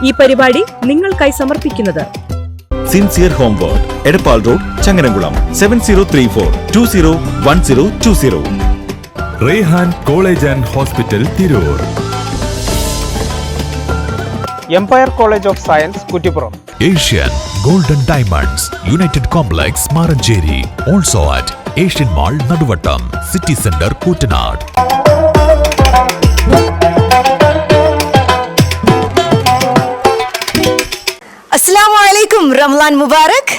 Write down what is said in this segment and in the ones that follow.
ഈ പരിപാടി നിങ്ങൾക്കായി സമർപ്പിക്കുന്നത് Sincere Home Word, Edappal road, Changaramkulam 7034201020. Rehan college and hospital, Tirur. Empire College of Science, Kuttippuram. Asian Golden Diamonds, United Complex, Maranchery. Also at Asian mall, Naduvattom, city centre, Koottanad. അസ്സലാമു അലൈക്കും. റമളാൻ മുബാറക്.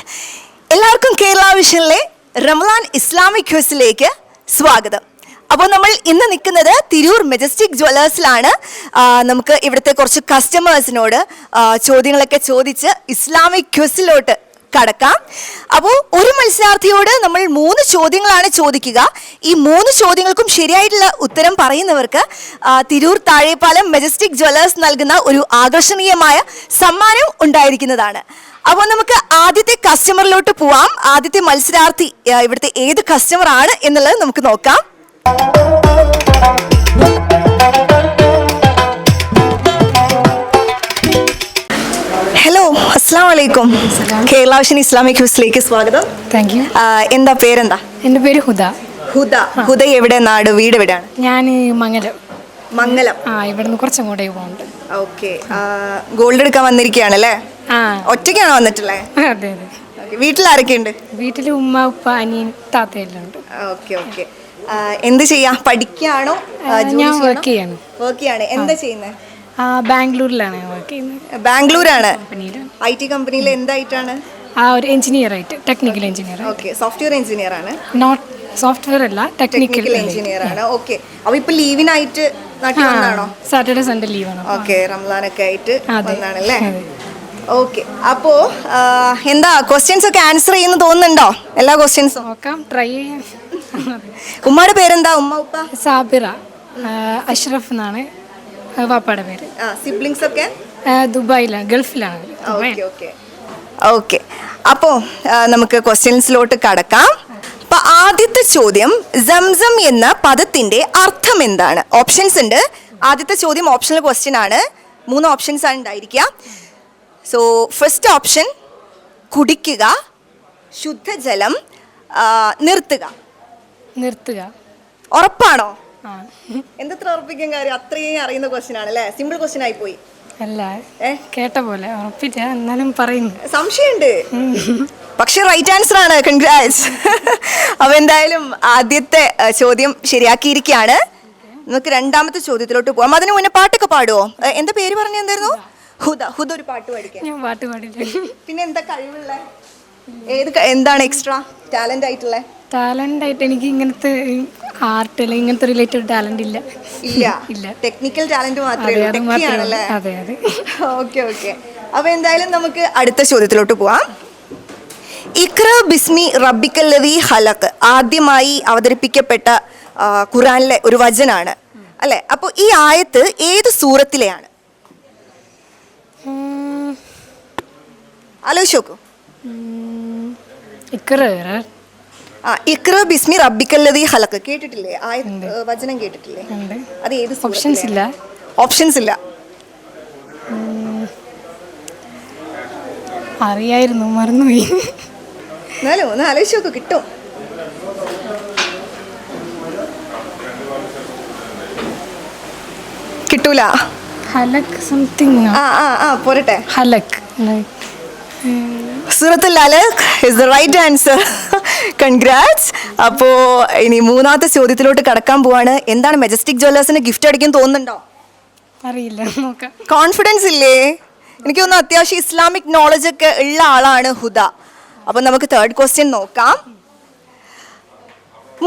എല്ലാവർക്കും കേരള വിഷനിലെ റമളാൻ ഇസ്ലാമിക് ക്വിസിലേക്ക് സ്വാഗതം. അപ്പോൾ നമ്മൾ ഇന്ന് നിൽക്കുന്നത് തിരൂർ മെജസ്റ്റിക് ജ്വല്ലേഴ്സിലാണ്. നമുക്ക് ഇവിടുത്തെ കുറച്ച് കസ്റ്റമേഴ്സിനോട് ചോദ്യങ്ങളൊക്കെ ചോദിച്ച് ഇസ്ലാമിക് ക്വിസിലോട്ട് കടക്കാം. അപ്പോൾ ഒരു മത്സരാർത്ഥിയോട് നമ്മൾ 3 ചോദ്യങ്ങളാണ് ചോദിക്കുക. ഈ 3 ചോദ്യങ്ങൾക്കും ശരിയായിട്ടുള്ള ഉത്തരം പറയുന്നവർക്ക് തിരൂർ താഴെപ്പാലം മെജസ്റ്റിക് ജ്വല്ലേഴ്സ് നൽകുന്ന ഒരു ആകർഷണീയമായ സമ്മാനം ഉണ്ടായിരിക്കുന്നതാണ്. അപ്പോൾ നമുക്ക് ആദ്യത്തെ കസ്റ്റമറിലോട്ട് പോവാം. ആദ്യത്തെ മത്സരാർത്ഥി ഇവിടുത്തെ ഏത് കസ്റ്റമർ ആണ് എന്നുള്ളത് നമുക്ക് നോക്കാം. ഹലോ, അസ്സലാമു അലൈക്കും. കേരള വിഷൻ ഇസ്ലാമിക് ക്വിസിലേക്ക് സ്വാഗതം. Thank you. എന്താ പേരെന്താ? എൻ്റെ പേര് ഹുദ. ഹുദ എവിടെ, നാട്, വീട് എവിടെയാണ്? ഞാൻ മംഗലം. ഇവിടുന്ന് കുറച്ചും കൂടെ പോകുന്നുണ്ട്. ഓക്കെ. ഗോൾഡ് എടുക്കാൻ വന്നിരിക്കുകയാണല്ലേ? ഒറ്റയ്ക്കാണോ വന്നിട്ടുള്ളത്? അതെ അതെ. വീട്ടിൽ ആരൊക്കെ ഉണ്ട്? വീട്ടിൽ ഉമ്മ, ഉപ്പ, അനിയൻ, താത്തയെല്ലാം ഉണ്ട്. Okay okay. എന്ത് ചെയ്യാ? പഠിക്കുകയാണോ? ഞാൻ വർക്ക് ചെയ്യാണ്. എന്താ ചെയ്യുന്നത്? ബാംഗ്ലൂരിലാണ് വർക്ക് ചെയ്യുന്നത്. ബാംഗ്ലൂരാണ്. IT കമ്പനിയിൽ എന്തായിട്ടാണ്? ഒരു എഞ്ചിനീയർ ആയിട്ട്, technical engineer. Okay. Software engineer ആണ്? നോട്ട് സോഫ്റ്റ്വെയർ അല്ല, ടെക്നിക്കൽ എഞ്ചിനീയർ ആണ്. ഓക്കെ. അപ്പോൾ ഇപ്പോൾ ലീവിനായിട്ട് നാട്ടിൽ വന്നാണോ? സാറ്റർഡേ സൺഡേ ലീവാണ്. ഓക്കെ. റംസാനൊക്കെ ആയിട്ട് വന്നാണല്ലേ? ഓക്കെ. അപ്പോൾ എന്താ ക്വസ്റ്റ്യൻസ് ഒക്കെ ആൻസർ ചെയ്യുന്നു തോന്നുന്നുണ്ടോ? എല്ലാ ക്വസ്റ്റ്യൻസും നോക്കാം, ട്രൈ ചെയ്യാം. ഉമ്മയുടെ പേരെന്താ? ഉമ്മ ഉപ്പ? സാബിറ. അഷ്റഫ് എന്നാണ് വാപ്പയുടെ പേര്. സിബ്ലിങ്സ് ഒക്കെ ദുബായിലാണ്, ഗൾഫിലാണ്. ഓക്കെ. അപ്പോൾ നമുക്ക് ക്വസ്റ്റ്യൻസിലോട്ട് കടക്കാം. അപ്പൊ ആദ്യത്തെ ചോദ്യം, സംസം എന്ന പദത്തിന്റെ അർത്ഥം എന്താണ്? ഓപ്ഷൻസ് ഉണ്ട്. ആദ്യത്തെ ചോദ്യം ഓപ്ഷണൽ ക്വസ്റ്റ്യൻ ആണ്. 3 ഓപ്ഷൻസ് ആണ് ഉണ്ടായിരിക്കുക. സോ ഫസ്റ്റ് ഓപ്ഷൻ കുടിക്കുക, ശുദ്ധജലം, നിർത്തുക. ഉറപ്പാണോ? എന്തത്ര ഉറപ്പിക്കാൻ കാര്യം? അത്രയും അറിയുന്ന ക്വസ്റ്റ്യൻ ആണല്ലേ? സിമ്പിൾ ക്വസ്റ്റ്യൻ ആയി പോയി അല്ല, കേട്ട പോലെ ഉറപ്പില്ല, എന്നാലും പറയുന്നു. സംശയമുണ്ട്, പക്ഷെ റൈറ്റ് ആൻസർ ആണ്. കൺഗ്രാറ്റ്സ്. അപ്പൊ എന്തായാലും ആദ്യത്തെ ചോദ്യം ശരിയാക്കിയിരിക്കുകയാണ്. നമുക്ക് രണ്ടാമത്തെ ചോദ്യത്തിലോട്ട് പോവാം. അതിന് മുന്നേ പാട്ടൊക്കെ പാടുവോ? എന്താ പേര് പറഞ്ഞ എന്തായിരുന്നു? ഹുദ ഒരു പാട്ട് പാടിക്കാൻ. ഞാൻ പാട്ട് പാടില്ല. പിന്നെ എന്താ കഴിവുള്ള? എന്താണ് എക്സ്ട്രാ ടാലന്റ് ആയിട്ടുള്ള? ടാലന്റ് ആയിട്ട് എനിക്ക് ഇങ്ങനത്തെ ആർട്ട് അല്ലെങ്കിൽ ഇങ്ങനത്തെ റിലേറ്റഡ് ടാലന്റ് ഇല്ല. ടെക്നിക്കൽ ടാലന്റ് മാത്രമേ ഉള്ളൂ. അതെ അതെ. ഓക്കെ. അപ്പൊ എന്തായാലും നമുക്ക് അടുത്ത ചോദ്യത്തിലോട്ട് പോവാം. ഇഖ്റ ബിസ്മി റബ്ബിക്കല്ലദീ ഖലഖ് ആദ്യമായി അവതരിപ്പിക്കപ്പെട്ട ഖുർആനിലെ ഒരു വചനാണ് അല്ലെ? അപ്പോൾ ഈ ആയത്ത് ഏത് സൂറത്തിലെയാണ്? ആലോചിച്ച് നോക്കൂ. ഇഖ്റ ബിസ്മി റബ്ബിക്കല്ലദീ ഖലഖ് കേട്ടിട്ടില്ലേ? വചനം കേട്ടിട്ടില്ലേ? അത് ഏത്? ഓപ്ഷൻസ് ഇല്ല. അറിയായിരുന്നു, മറന്നുപോയി. എന്നാലും ഒന്ന് ആലോചിച്ച് നോക്കൂ, കിട്ടും. കിട്ടൂല. ഹലക് സംതിങ്. പോരട്ടെ. ഹലക്. സൂറത്തുൽ അലഖ് is the right answer. Congrats. അപ്പോൾ ഇനി മൂന്നാമത്തെ ചോദ്യത്തിലോട്ട് കടക്കാൻ പോവാണ്. എന്താണ് മെജസ്റ്റിക് ജ്വല്ലേഴ്സിന് ഗിഫ്റ്റ് അടിക്കാൻ തോന്നുന്നുണ്ടോ? അറിയില്ല, നോക്കാം. കോൺഫിഡൻസ് ഇല്ലേ? എനിക്ക് തോന്നുന്നു അത്യാവശ്യം ഇസ്ലാമിക് നോളജ് ഒക്കെ ഉള്ള ആളാണ് ഹുദ. അപ്പം നമുക്ക് തേർഡ് ക്വസ്റ്റ്യൻ നോക്കാം.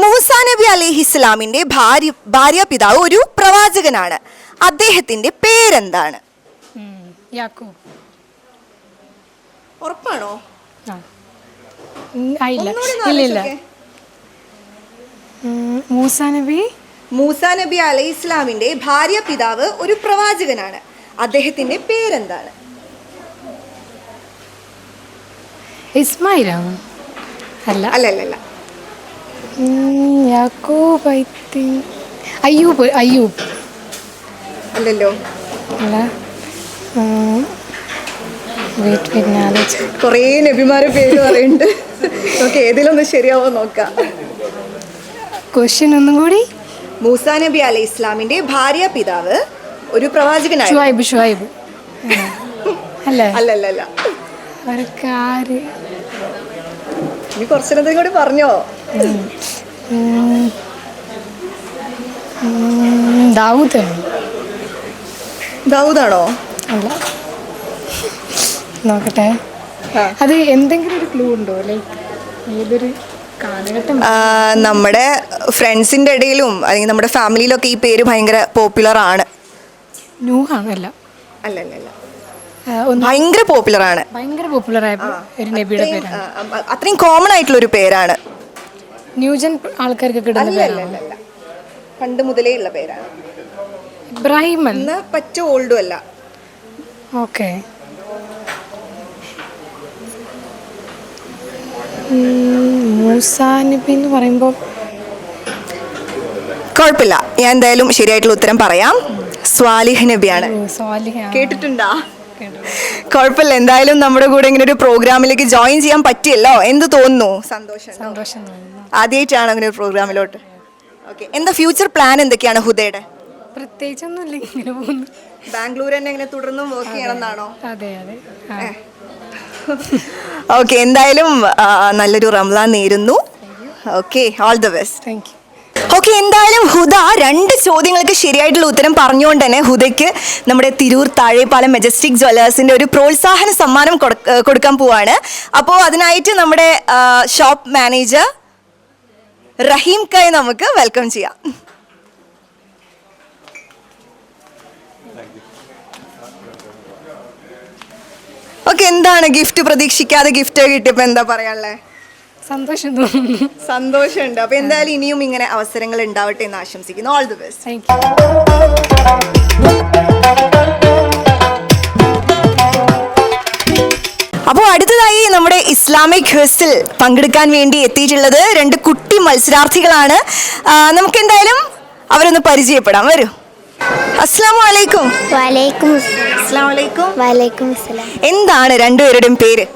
മൂസ നബി അലൈഹിസ്സലാമിന്റെ ഭാര്യ പിതാവ് ഒരു പ്രവാചകനാണ്. അദ്ദേഹത്തിന്റെ പേരെന്താണ്? യാക്കൂബ്. ഉറപ്പാണോ? ഇല്ല. മൂസ നബി അലൈഹി ഇസ്ലാമിന്റെ ഭാര്യ പിതാവ് ഒരു പ്രവാചകനാണ്. അദ്ദേഹത്തിന്റെ പേരെന്താണ്? ഇസ്മായിലാണോ? അല്ല. യാക്കൂബ്. I think Ayyub. അല്ലല്ലോ. അല്ല. കുറേ നബിമാരെ പേര് പറയുന്നുണ്ട്. ഓക്കെ, ഏതിലൊന്ന് ശരിയാവോ നോക്കാം. ക്വസ്റ്റ്യൻ ഒന്നും കൂടി. മൂസാ നബി അലൈഹി ഇസ്ലാമിന്റെ ഭാര്യ പിതാവ് ഒരു പ്രവാചകനായിരുന്നു. ഷുഐബ് അല്ലേ? അല്ലല്ല, അവരക്കാര് ഇനി കുറച്ചെണ്ണത്തിൽ കൂടി പറഞ്ഞോ. ദാവൂദാണോ? അല്ല, നോക്കട്ടെ. അത് എന്തെങ്കിലും ഒരു ക്ലൂ ഉണ്ടോ? ലൈക്ക് ഏതൊരു കാലഘട്ടം? നമ്മുടെ ഫ്രണ്ട്സിന്റെ ഇടയിലും അല്ലെങ്കിൽ നമ്മുടെ ഫാമിലിയിലൊക്കെ ഈ പേര് ഭയങ്കര പോപ്പുലർ ആണ്. നൂഹാണല്ല? അല്ലല്ല, ഭയങ്കര പോപ്പുലർ ആണ്. ഭയങ്കര പോപ്പുലർ ആയ ഒരു നബിയുടെ പേരാണ്. അത്രയും കോമൺ ആയിട്ടുള്ള ഒരു പേരാണ്. ന്യൂജൻ ആൾക്കാർക്ക് കിട്ടുന്ന പേരാണ്. പണ്ട് മുതലേ ഉള്ള പേരാണ്. ഇബ്രാഹിം എന്ന് പറ്റ ഓൾഡും അല്ല. ഓക്കെ. മൂസാ നബി എന്ന് പറയുമ്പോൾ കുഴപ്പമില്ല, ഞാൻ എന്തായാലും ശരിയായിട്ടുള്ള ഉത്തരം പറയാം. സ്വാലിഹ് നബിയാണ്. കേട്ടിട്ടുണ്ടാ? കുഴപ്പമില്ല, എന്തായാലും നമ്മുടെ കൂടെ ഇങ്ങനെ ഒരു പ്രോഗ്രാമിലേക്ക് ജോയിൻ ചെയ്യാൻ പറ്റിയല്ലോ. എന്ത് തോന്നുന്നു? സന്തോഷം. ആദ്യമായിട്ടാണ് അങ്ങനെ ഒരു പ്രോഗ്രാമിലോട്ട്. ഓക്കെ, എന്താ ഫ്യൂച്ചർ പ്ലാൻ എന്തൊക്കെയാണ് ഹുദയുടെ? പ്രത്യേകിച്ചൊന്നുമില്ല, ഇങ്ങനെ പോകുന്നു. ബാംഗ്ലൂർ തന്നെ ഇങ്ങനെ തുടർന്നും വർക്ക് ചെയ്യണമെന്നാണോ? അതെ. ഓക്കെ, എന്തായാലും നല്ലൊരു റംസാൻ നേരുന്നു. Okay, all the best. Thank you. Okay, എന്തായാലും ഹുദ 2 ചോദ്യങ്ങൾക്ക് ശരിയായിട്ടുള്ള ഉത്തരം പറഞ്ഞുകൊണ്ട് തന്നെ ഹുദയ്ക്ക് നമ്മുടെ തിരൂർ താഴെപ്പാലം മെജസ്റ്റിക് ജ്വല്ലേഴ്സിന്റെ ഒരു പ്രോത്സാഹന സമ്മാനം കൊടുക്കാൻ പോവാണ്. അപ്പോൾ അതിനായിട്ട് നമ്മുടെ ഷോപ്പ് മാനേജർ റഹീം കായ് നമുക്ക് വെൽക്കം ചെയ്യാം. ഓക്കെ, എന്താണ് ഗിഫ്റ്റ് പ്രതീക്ഷിക്കാതെ ഗിഫ്റ്റ് കിട്ടിയപ്പോൾ എന്താ പറയാനുള്ളത്? സന്തോഷം തോന്നുന്നു. സന്തോഷമുണ്ട്. അപ്പൊ എന്തായാലും ഇനിയും ഇങ്ങനെ അവസരങ്ങൾ ഉണ്ടാവട്ടെ എന്ന് ആശംസിക്കുന്നു. All the best. Thank you. അപ്പോൾ അടുത്തതായി നമ്മുടെ ഇസ്ലാമിക് ക്വിസിൽ പങ്കെടുക്കാൻ വേണ്ടി എത്തിയിട്ടുള്ളത് 2 കുട്ടി മത്സരാർത്ഥികളാണ്. നമുക്ക് എന്തായാലും അവരൊന്ന് പരിചയപ്പെടാം. വരൂ. അസ്സലാമു അലൈക്കും. വലൈക്കും അസ്സലാമു അലൈക്കും. വലൈക്കും സലാം. എന്താണ് രണ്ടുപേരുടെയും പേര്?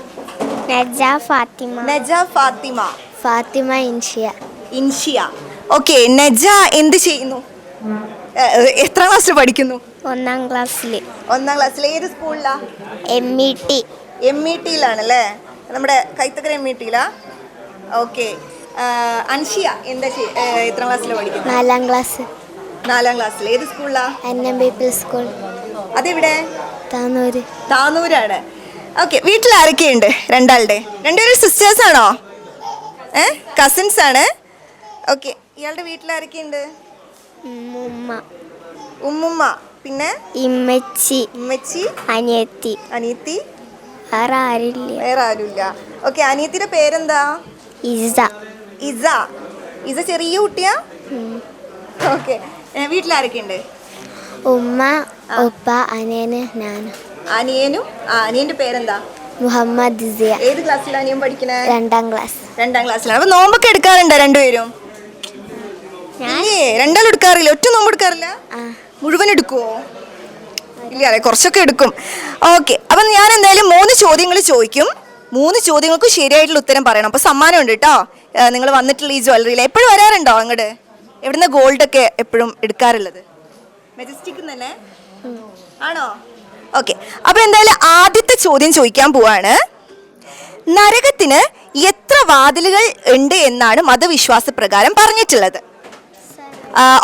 നജ ഫാത്തിമ. നജ ഫാത്തിമ. ഫാത്തിമ ഇൻഷിയ. ഇൻഷിയ. ഓക്കെ, നജ എന്ത് ചെയ്യുന്നു? എത്ര ക്ലാസ്സിൽ പഠിക്കുന്നു? 1ാം ക്ലാസ്സിൽ. 1ാം ക്ലാസ്സിൽ. ഏത് സ്കൂളിലാ? MET. METയിലാണല്ലേ? നമ്മുടെ കൈത്തക്കര METയിലാ? ഓക്കെ. അൻഷിയ എന്താ എത്ര ക്ലാസ്സിലാണ് പഠിക്കുന്നത്? 4ാം ക്ലാസ്. 4ാം ക്ലാസ്സിൽ. ഏത് സ്കൂളിലാ? NM Peoples School. അതെവിടെ? താനൂര്. താനൂരാണ്. ഓക്കെ, വീട്ടിൽ ആരൊക്കെയുണ്ട്? 2 രണ്ടുപേരും സിസ്റ്റേഴ്സ് ആണോ? കസിൻസ് ആണ്. ഓക്കെ, ഇയാളുടെ വീട്ടിൽ ആരൊക്കെയുണ്ട്? ഉമ്മ. ഉമ്മുമ്മ. പിന്നെ ഇമ്മച്ചി. ഉമ്മച്ചി. അനിയത്തി. അനിയത്തി. വേറെ ആരില്ല. വേറെ ആരുമില്ല. ഓക്കെ, അനിയത്തിയുടെ പേരെന്താ? ഇസ. ഇസ. ഇസ ചെറിയ കുട്ടിയാ? ഓക്കെ, വീട്ടിൽ ആരൊക്കെയുണ്ട്? ഉമ്മ, ഉപ്പ, അനിയന്, ഞാൻ. അനിയനും. അനിയന്റെ പേരെന്താ? മുഹമ്മദ് സിയ. ഏത് ക്ലാസ്സിലാണ് അനിയൻ പഠിക്കണേ? 2ാം ക്ലാസ്. 2ാം ക്ലാസ്സിലാണ്. അപ്പൊ നോമ്പൊക്കെ എടുക്കാറുണ്ടോ രണ്ടുപേരും? ഇല്ലേ, രണ്ടാളും എടുക്കാറില്ല? ഒറ്റ നോമ്പ് എടുക്കാറില്ല? മുഴുവൻ എടുക്കുവോ? ഇല്ല അല്ലേ, കുറച്ചൊക്കെ എടുക്കും. ഓക്കെ, അപ്പം ഞാൻ എന്തായാലും 3 ചോദ്യങ്ങൾ ചോദിക്കും. 3 ചോദ്യങ്ങൾക്കും ശരിയായിട്ടുള്ള ഉത്തരം പറയണം. അപ്പോൾ സമ്മാനം ഉണ്ട് കേട്ടോ. നിങ്ങൾ വന്നിട്ടുള്ള ഈ ജ്വല്ലറിയിൽ എപ്പോഴും വരാറുണ്ടോ അങ്ങോട്ട്? എവിടുന്ന ഗോൾഡൊക്കെ എപ്പോഴും എടുക്കാറുള്ളത്? മെജസ്റ്റിക് തന്നെ ആണോ? ഓക്കെ, അപ്പോൾ എന്തായാലും ആദ്യത്തെ ചോദ്യം ചോദിക്കാൻ പോവാണ്. നരകത്തിന് എത്ര വാതിലുകൾ ഉണ്ട് എന്നാണ് മതവിശ്വാസ പ്രകാരം പറഞ്ഞിട്ടുള്ളത്?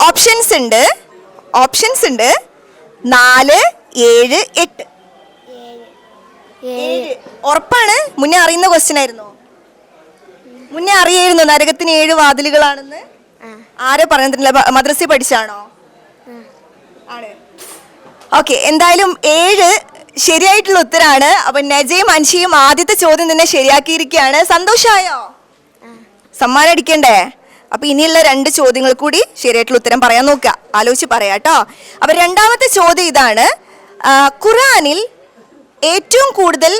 ഓപ്ഷൻസ് ഉണ്ട് 4, 7, 8. 7 ഉറപ്പാണ്? മുന്നേ അറിയുന്ന ക്വസ്റ്റ്യൻ ആയിരുന്നോ? മുന്നേ അറിയായിരുന്നു നരകത്തിന് 7 വാതിലുകളാണെന്ന്? ആരെ പറഞ്ഞിട്ടില്ല? മദ്രസയിൽ പഠിച്ചാണോ? ആണ്. ഓക്കെ, എന്തായാലും 7 ശരിയായിട്ടുള്ള ഉത്തരാണ്. അപ്പൊ നജയും അൻഷിയും ആദ്യത്തെ ചോദ്യം തന്നെ ശരിയാക്കിയിരിക്കുകയാണ്. സന്തോഷമായോ? സമ്മാനം അടിക്കണ്ടേ? അപ്പൊ ഇനിയുള്ള 2 ചോദ്യങ്ങൾ കൂടി ശരിയായിട്ടുള്ള ഉത്തരം പറയാൻ നോക്കുക. ആലോചിച്ച് പറയാട്ടോ. അപ്പൊ രണ്ടാമത്തെ ചോദ്യം ഇതാണ്. ഖുർആനിൽ ഏറ്റവും കൂടുതൽ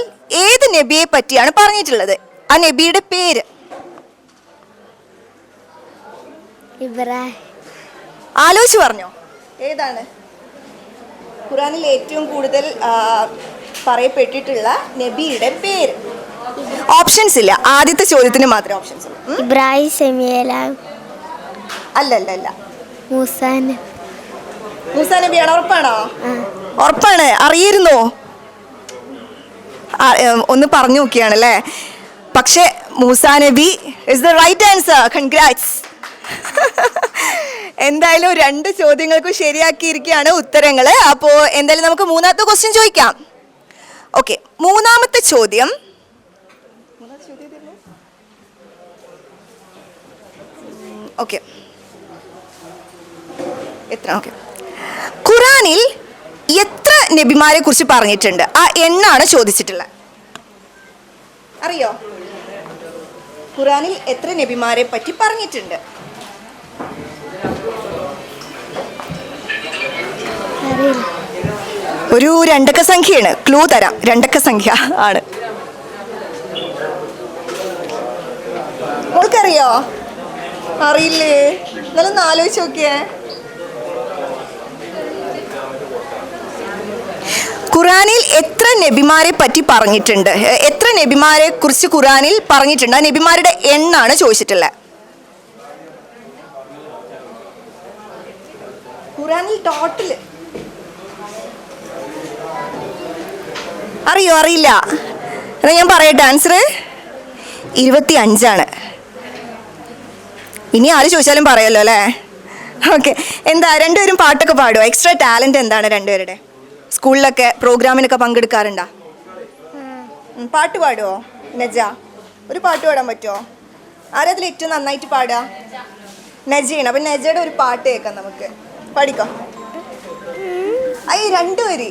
ഏത് നബിയെ പറ്റിയാണ് പറഞ്ഞിട്ടുള്ളത്? ആ നബിയുടെ പേര്? ഇബ്രാഹിം. ആലോചിച്ച് പറഞ്ഞോ. ഏതാണ് ഖുർആനിൽ ഏറ്റവും കൂടുതൽ പറയപ്പെട്ടിട്ടുള്ള നബിയുടെ പേര്? ഓപ്ഷൻസ് ഇല്ല, ആദ്യത്തെ ചോദ്യത്തിന് മാത്രമേ ഓപ്ഷൻസ് ഉള്ളൂ. ഇബ്രാഹിം സമീല അല്ല അല്ല അല്ല, മൂസാൻ മൂസാ നബിയാണ്. ഉറപ്പാണോ? ഉറപ്പാണ്. അറിയിരുന്നോ? ഒന്ന് പറഞ്ഞു നോക്കിയാണല്ലേ. പക്ഷെ മൂസാ നബി is the right answer. Congrats. എന്തായാലും 2 ചോദ്യങ്ങൾക്കും ശരിയാക്കിയിരിക്കുകയാണ് ഉത്തരങ്ങൾ. അപ്പോൾ എന്തായാലും നമുക്ക് മൂന്നാമത്തെ ക്വസ്റ്റ്യൻ ചോദിക്കാം. ഓക്കെ, മൂന്നാമത്തെ ചോദ്യം. ഓക്കെ, എത്ര? ഓക്കെ, ഖുറാനിൽ എത്ര നബിമാരെ കുറിച്ച് പറഞ്ഞിട്ടുണ്ട്? ആ എണ്ണാണ് ചോദിച്ചിട്ടുള്ളത്. അറിയോ? ഖുറാനിൽ എത്ര നബിമാരെ പറ്റി പറഞ്ഞിട്ടുണ്ട്? അറിയില്ല. ഒരു 2 അക്ക സംഖ്യയാണ്. ക്ലൂ തരാം, 2 അക്ക സംഖ്യ ആണ്. മോൾക്കറിയോ? അറിയില്ലേ? എന്നാലും ആലോചിച്ച് നോക്കിയേ. ഖുറാനിൽ എത്ര നബിമാരെ പറ്റി പറഞ്ഞിട്ടുണ്ട്? എത്ര നബിമാരെ കുറിച്ച് ഖുറാനിൽ പറഞ്ഞിട്ടുണ്ട്? ആ നബിമാരുടെ എണ്ണാണ് ചോദിച്ചിട്ടുള്ളത്. ഖുറാനിൽ ടോട്ടൽ അറിയോ? അറിയില്ല? എന്നാ ഞാൻ പറയട്ടെ ആൻസർ. 25 ഇനി ആര് ചോദിച്ചാലും പറയല്ലോ അല്ലേ? ഓക്കെ, എന്താ രണ്ടുപേരും പാട്ടൊക്കെ പാടുമോ? എക്സ്ട്രാ ടാലൻറ്റ് എന്താണ് രണ്ടുപേരുടെ? സ്കൂളിലൊക്കെ പ്രോഗ്രാമിനൊക്കെ പങ്കെടുക്കാറുണ്ടോ? പാട്ട് പാടുമോ? നജ, ഒരു പാട്ട് പാടാൻ പറ്റുമോ? ആരതിൽ ഏറ്റവും നന്നായിട്ട് പാടുക? നജയാണ്. അപ്പം നജയുടെ ഒരു പാട്ട് കേൾക്കാം നമുക്ക്. പാടിക്കോ. അയ്യ, 2 വരി.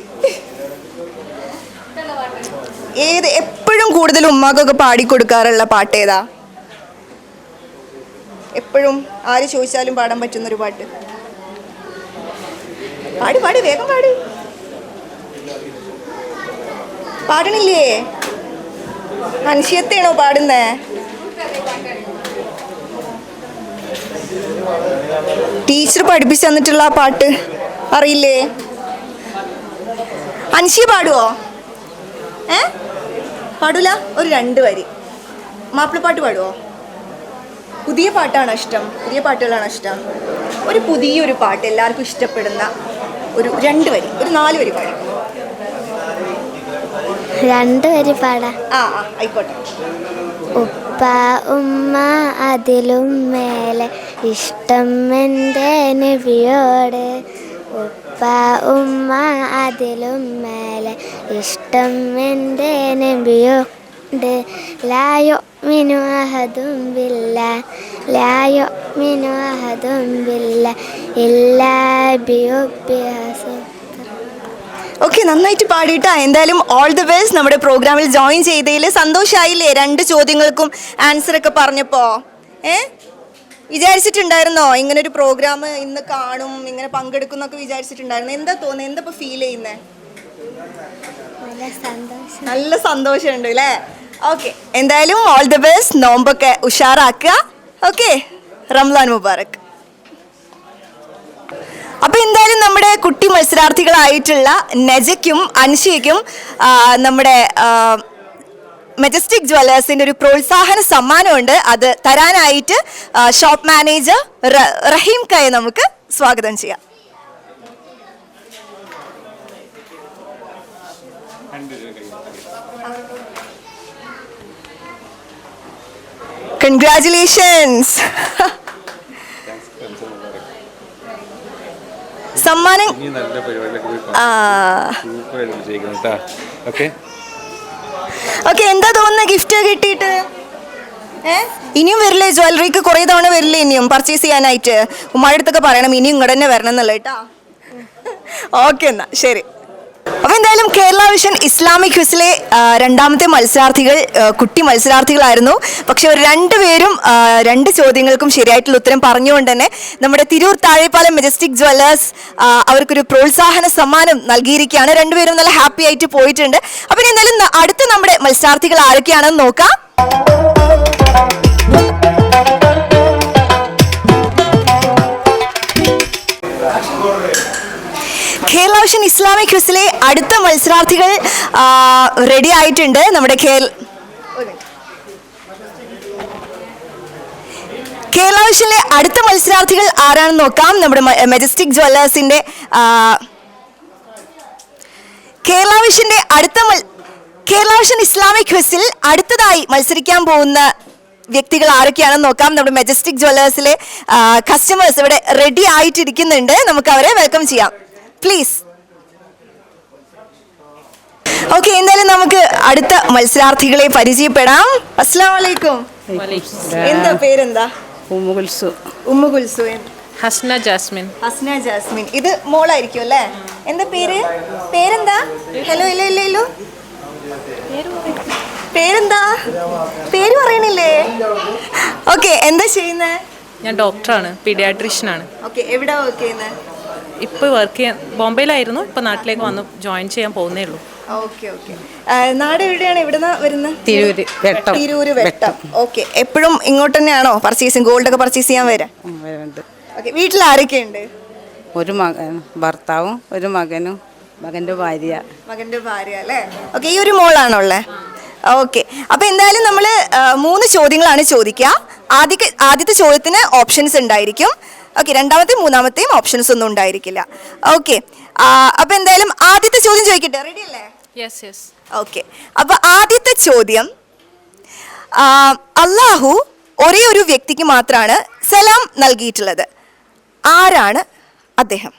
ഏത് എപ്പോഴും കൂടുതൽ ഉമ്മാക്കൊക്കെ പാടിക്കൊടുക്കാറുള്ള പാട്ട് ഏതാ? എപ്പോഴും ആര് ചോദിച്ചാലും പാടാൻ പറ്റുന്നൊരു പാട്ട്. പാടി പാടി, വേഗം പാടി. പാടണില്ലേ? അൻഷിയത്താണോ പാടുന്നേ? ടീച്ചർ പഠിപ്പിച്ചു തന്നിട്ടുള്ള ആ പാട്ട് അറിയില്ലേ? അൻഷിയ പാടുവോ? പാടൂല? ഒരു 2 വരി. മാപ്പിളപ്പാട്ട് പാടുവോ? പുതിയ പാട്ടാണോ ഇഷ്ടം? പുതിയ പാട്ടുകളാണോ ഇഷ്ടം? ഒരു പുതിയൊരു പാട്ട് എല്ലാവർക്കും ഇഷ്ടപ്പെടുന്ന ഒരു 2 വരി, ഒരു 4 വരി പാടി. 2 വരി പാടാ. ആ ആയിക്കോട്ടെ. ഉപ്പ ഉമ്മ അതിലും മേലെ ഇഷ്ടം എൻ്റെ നബിയോട്. ഉപ്പ ഉമ്മ അതിലും മേലെ ഇഷ്ടം എൻ്റെ നബിയോട്. ലായോ മിനു അഹദും ബില്ല, ലായോ മിനു അഹദും ബില്ല ഇല്ലാ ബിയുബ്ബിഹസു. ഓക്കെ, നന്നായിട്ട് പാടിയിട്ടാ. എന്തായാലും ഓൾ ദി ബെസ്റ്റ്. നമ്മുടെ പ്രോഗ്രാമിൽ ജോയിൻ ചെയ്തതിൽ സന്തോഷമായില്ലേ? 2 ചോദ്യങ്ങൾക്കും ആൻസറൊക്കെ പറഞ്ഞപ്പോ വിചാരിച്ചിട്ടുണ്ടായിരുന്നോ ഇങ്ങനൊരു പ്രോഗ്രാം ഇന്ന് കാണും, ഇങ്ങനെ പങ്കെടുക്കുന്നൊക്കെ വിചാരിച്ചിട്ടുണ്ടായിരുന്നു? എന്താ തോന്നുന്നത്? എന്താ ഇപ്പൊ ഫീൽ ചെയ്യുന്നേ? നല്ല സന്തോഷമുണ്ട് അല്ലേ? ഓക്കെ, എന്തായാലും ഓൾ ദി ബെസ്റ്റ്. നോമ്പൊക്കെ ഉഷാറാക്കുക. ഓക്കെ, റംലാൻ മുബാറക്. അപ്പൊ എന്തായാലും നമ്മുടെ കുട്ടി മത്സരാർത്ഥികളായിട്ടുള്ള നജയ്ക്കും അൻഷിയയ്ക്കും നമ്മുടെ മെജസ്റ്റിക് ജ്വല്ലേഴ്സിന്റെ ഒരു പ്രോത്സാഹന സമ്മാനമുണ്ട്. അത് തരാനായിട്ട് ഷോപ്പ് മാനേജർ റഹീം കയെ നമുക്ക് സ്വാഗതം ചെയ്യാം. കൺഗ്രാറ്റുലേഷൻസ്. സമ്മാനം ഓക്കെ. എന്താ തോന്നുന്നത് ഗിഫ്റ്റ് കിട്ടിയിട്ട്? ഇനിയും വരില്ലേ ജ്വല്ലറിക്ക്? കുറേ തവണ വരില്ലേ ഇനിയും പർച്ചേസ് ചെയ്യാനായിട്ട്? ഉമ്മാരുടെ അടുത്തൊക്കെ പറയണം ഇനിയും ഇങ്ങോട്ട് തന്നെ വരണം എന്നുള്ള കേട്ടാ. ഓക്കെ, എന്നാ ശരി. അപ്പോൾ എന്തായാലും കേരള വിഷൻ ഇസ്ലാമിക് ക്വിസിലെ 2ാമത്തെ മത്സരാർത്ഥികൾ കുട്ടി മത്സരാർത്ഥികളായിരുന്നു. പക്ഷെ അവർ 2 പേരും 2 ചോദ്യങ്ങൾക്കും ശരിയായിട്ടുള്ള ഉത്തരം പറഞ്ഞുകൊണ്ട് തന്നെ നമ്മുടെ തിരൂർ താഴെപ്പാലം മെജസ്റ്റിക് ജ്വല്ലേഴ്സ് അവർക്കൊരു പ്രോത്സാഹന സമ്മാനം നൽകിയിരിക്കുകയാണ്. 2 പേരും നല്ല ഹാപ്പി ആയിട്ട് പോയിട്ടുണ്ട്. അപ്പം എന്തായാലും അടുത്ത നമ്മുടെ മത്സരാർത്ഥികൾ ആരൊക്കെയാണെന്ന് നോക്കാം. കേരള വിഷൻ ഇസ്ലാമിക് ക്വിസിലെ അടുത്ത മത്സരാർത്ഥികൾ റെഡി ആയിട്ടുണ്ട്. നമ്മുടെ കേരള വിഷനിലെ അടുത്ത മത്സരാർത്ഥികൾ ആരാണെന്ന് നോക്കാം. നമ്മുടെ മെജസ്റ്റിക് ജ്വല്ലേഴ്സിന്റെ കേരള വിഷൻ ഇസ്ലാമിക് ക്വിസിൽ അടുത്തതായി മത്സരിക്കാൻ പോകുന്ന വ്യക്തികൾ ആരൊക്കെയാണെന്ന് നോക്കാം. നമ്മുടെ മെജസ്റ്റിക് ജ്വല്ലേഴ്സിലെ കസ്റ്റമേഴ്സ് ഇവിടെ റെഡി ആയിട്ടിരിക്കുന്നുണ്ട്. നമുക്ക് അവരെ വെൽക്കം ചെയ്യാം, പ്ലീസ്. ഓക്കെ, എന്തായാലും നമുക്ക് അടുത്ത മത്സരാർത്ഥികളെ പരിചയപ്പെടാം. അസ്സലാമു അലൈക്കും. എന്താ പേരെന്താ? ഉമ്മു കുൽസു. ഉമ്മു കുൽസു. ഹസ്ന ജാസ്മിൻ. ഹസ്ന ജാസ്മിൻ. ഇത് മോളായിരിക്കും അല്ലേ? എന്താ പേരെന്താ? ഹലോ ഇല്ലോ ഇല്ലോ ഇല്ലോ പേരെന്താ? പേര് പറയണില്ലേ? ഓക്കെ, എന്താ ചെയ്യുന്നത്? ഞാൻ ഡോക്ടറാണ്, പീഡിയാട്രീഷ്യനാണ്. ഓക്കെ, എവിടെ വർക്ക് ചെയ്യുന്നത്? ഇപ്പോൾ വർക്ക് ചെയ്യാൻ ബോംബെയിലായിരുന്നു, ഇപ്പോൾ നാട്ടിലേക്ക് വന്ന് ജോയിൻ ചെയ്യാൻ പോകുന്നേ ഉള്ളൂ. Okay okay. നാട് എവിടെയാണ്? എവിടുന്നാ വരുന്നത്? തിരൂര് വെട്ടം. തിരൂര് വെട്ടം. ഓക്കെ, എപ്പോഴും ഇങ്ങോട്ട് തന്നെയാണോ പർച്ചേസിങ്, ഗോൾഡ് ഒക്കെ പർച്ചേസ് ചെയ്യാൻ വരാം? ഓക്കെ, വീട്ടിൽ ആരൊക്കെ ഉണ്ട്? ഒരു മകൻ, ഭർത്താവും ഒരു മകനും മകൻ്റെ ഭാര്യ. മകൻ്റെ ഭാര്യ അല്ലേ? ഓക്കെ, ഈ ഒരു മോളാണോ ഉള്ളത്? ഓക്കെ, അപ്പോൾ എന്തായാലും നമ്മൾ 3 ചോദ്യങ്ങളാണ് ചോദിക്കുക. ആദ്യത്തെ ചോദ്യത്തിന് ഓപ്ഷൻസ് ഉണ്ടായിരിക്കും. ഓക്കെ, രണ്ടാമത്തെയും മൂന്നാമത്തെയും ഓപ്ഷൻസ് ഒന്നും ഉണ്ടായിരിക്കില്ല. ഓക്കെ, അപ്പോൾ എന്തായാലും ആദ്യത്തെ ചോദ്യം ചോദിക്കട്ടെ? റെഡി അല്ലേ? Yes yes. ഓക്കെ, അപ്പോൾ ആദ്യത്തെ ചോദ്യം, അള്ളാഹു ഒരേ ഒരു വ്യക്തിക്ക് മാത്രമാണ് സലാം നൽകിയിട്ടുള്ളത്. ആരാണ് അദ്ദേഹം?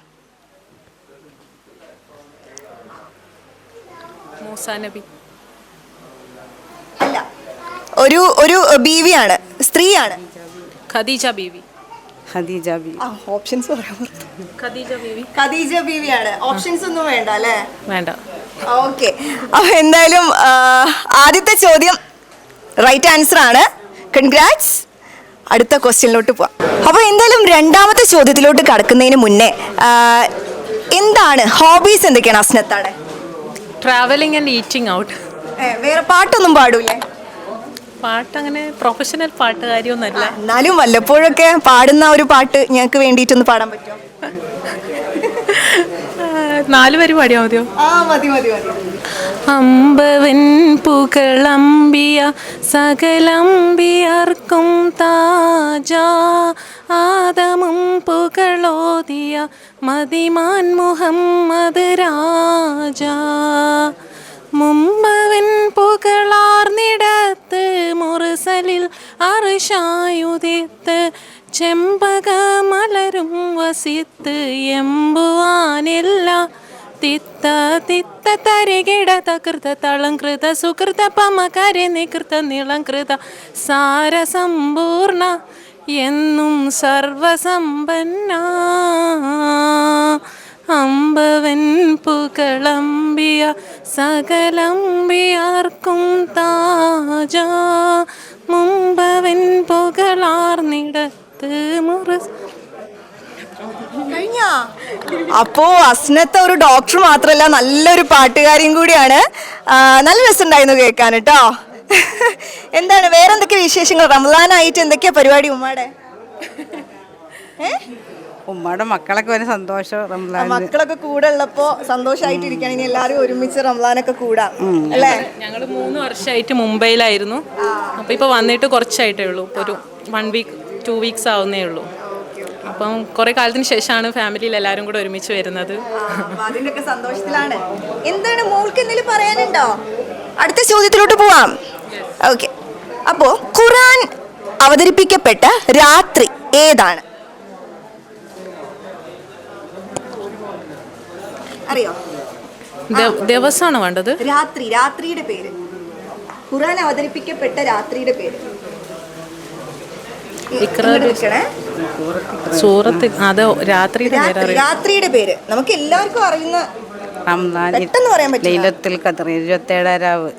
മൂസാ നബി. അല്ല, ഒരു ബീവിയാണ്, സ്ത്രീയാണ്. ഖദീജ ബീവി. ഖദീജ ബീവി. ഓപ്ഷൻസ് പറയാൻ ഖദീജ ബീവി. ഖദീജ ബീവിയാണ്. ഓപ്ഷൻസ് ഒന്നും വേണ്ട അല്ലേ? വേണ്ട. ഓക്കെ, അപ്പോൾ എന്തായാലും ആദ്യത്തെ ചോദ്യം റൈറ്റ് ആൻസർ ആണ്. കൺഗ്രാറ്റ്സ്. അടുത്ത ക്വസ്റ്റ്യനിലോട്ട് പോവാം. അപ്പോൾ എന്തായാലും രണ്ടാമത്തെ ചോദ്യത്തിലോട്ട് കടക്കുന്നതിന് മുന്നേ എന്താണ് ഹോബീസ്? എന്തൊക്കെയാണ് അസ്നത്താണ്? Travelling and eating out. വേറെ പാട്ടൊന്നും പാടൂലേ? പാട്ട് അങ്ങനെ പ്രൊഫഷണൽ പാട്ടുകാരിയൊന്നുമല്ല, എന്നാലും വല്ലപ്പോഴൊക്കെ പാടുന്ന ഒരു പാട്ട് ഞങ്ങൾക്ക് വേണ്ടിയിട്ടൊന്ന് പാടാൻ പറ്റുമോ? 4 വരി പാടിയാൽ മതിയോ? മതി മതി മതി. അമ്പവൻ പുകളമ്പിയ സകലമ്പിയർക്കും താജ, ആദമും പുകളോതിയ മദിമാൻ മുഹമ്മദ് രാജ, മുമ്പവൻ പുകളാർന്നിടത്ത് മുർസലിൽ അർശായുദിത്ത്, ചെമ്പക മലരും വസിത്ത് എമ്പുവാനില്ല, തിത്ത തിത്ത തരികിട തകൃത തളംകൃത സുകൃത പമകരി നികൃത നിളംകൃത സാരസമ്പൂർണ എന്നും സർവസമ്പന്ന, അമ്പവൻ പുകളമ്പിയ സകലമ്പിയാർക്കും താജ, മുമ്പവൻ പുകളാർന്നിടത്ത് മുറസ്. കഴിഞ്ഞ അപ്പോ അസ്നത്ത് ഒരു ഡോക്ടർ മാത്രമല്ല, നല്ലൊരു പാട്ടുകാരിയും കൂടിയാണ്. നല്ല രസമുണ്ടായിരുന്നു കേൾക്കാൻ കേട്ടോ. എന്താണ് വേറെന്തൊക്കെ വിശേഷങ്ങൾ? റമദാനായിട്ട് എന്തൊക്കെയാ പരിപാടി ഉമ്മാടെ? ഉമ്മയുടെ മക്കളൊക്കെ ഒരു സന്തോഷം. റംസാൻ മക്കളൊക്കെ കൂടെ ഉള്ളപ്പോ സന്തോഷമായിട്ടിരിക്കണം. ഇനി എല്ലാവരും ഒരുമിച്ച് റംസാനൊക്കെ കൂടാം അല്ലേ? ഞങ്ങൾ 3 വർഷമായിട്ട് മുംബൈയിലായിരുന്നു. അപ്പോൾ ഇപ്പോൾ വന്നിട്ട് കുറച്ചായിട്ടേ ഉള്ളൂ. ഇപ്പോൾ ഒരു 1 വീക്ക് 2 വീക്സ് ആവുന്നേ ഉള്ളൂ. അപ്പം കുറേ കാലത്തിന് ശേഷമാണ് ഫാമിലിയിൽ എല്ലാവരും കൂടെ ഒരുമിച്ച് വരുന്നത്. അതിൻ്റെയൊക്കെ സന്തോഷത്തിലാണ്. എന്താണ് മോൾക്ക് എന്തെങ്കിലും പറയാനുണ്ടോ? അടുത്ത ചോദ്യത്തിലോട്ട് പോവാം. ഓക്കെ, അപ്പോൾ ഖുർആൻ അവതരിപ്പിക്കപ്പെട്ട രാത്രി ഏതാണ്? അറിയോ? ദിവസമാണ് വേണ്ടത്. രാത്രിയുടെ പേര്. ഖുർആൻ അവതരിപ്പിക്കപ്പെട്ട രാത്രിയുടെ പേര്. സൂറത്ത്. അത് രാത്രിയുടെ പേര് നമുക്ക് എല്ലാവർക്കും അറിയുന്ന. റംസാൻ ലൈലത്തുൽ ഖദ്ർ 27 രാവ്.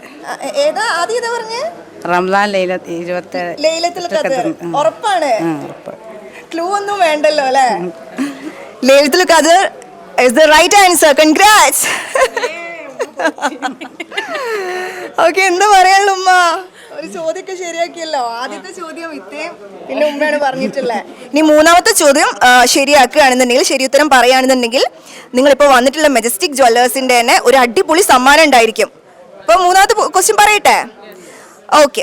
ഏതാ ആദ്യം ഏതാ പറഞ്ഞേ? റംസാൻ ലൈലത്തുൽ ഖദ്ർ. ഉറപ്പാണ്? ക്ലൂ ഒന്നും വേണ്ടല്ലോ അല്ലേ? ലൈലത്തുൽ ഖദ്ർ is the right answer. Congrats. Okay, എന്താ പറയാനുള്ളൂ ഉമ്മ? ഒരു ചോദ്യമൊക്കെ ശരിയാക്കിയല്ലോ. ആദ്യത്തെ ചോദ്യം ഇത്രയും പിന്നെ മുമ്പാണ് പറഞ്ഞിട്ടുള്ളത്. ഇനി മൂന്നാമത്തെ ചോദ്യം ശരിയാക്കുകയാണെന്നുണ്ടെങ്കിൽ, ശരി ഉത്തരം പറയുകയാണെന്നുണ്ടെങ്കിൽ നിങ്ങളിപ്പോൾ വന്നിട്ടുള്ള മെജസ്റ്റിക് ജ്വല്ലേഴ്സിന്റെ തന്നെ ഒരു അടിപൊളി സമ്മാനം ഉണ്ടായിരിക്കും. അപ്പോൾ മൂന്നാമത്തെ ക്വസ്റ്റ്യൻ പറയട്ടെ? ഓക്കെ.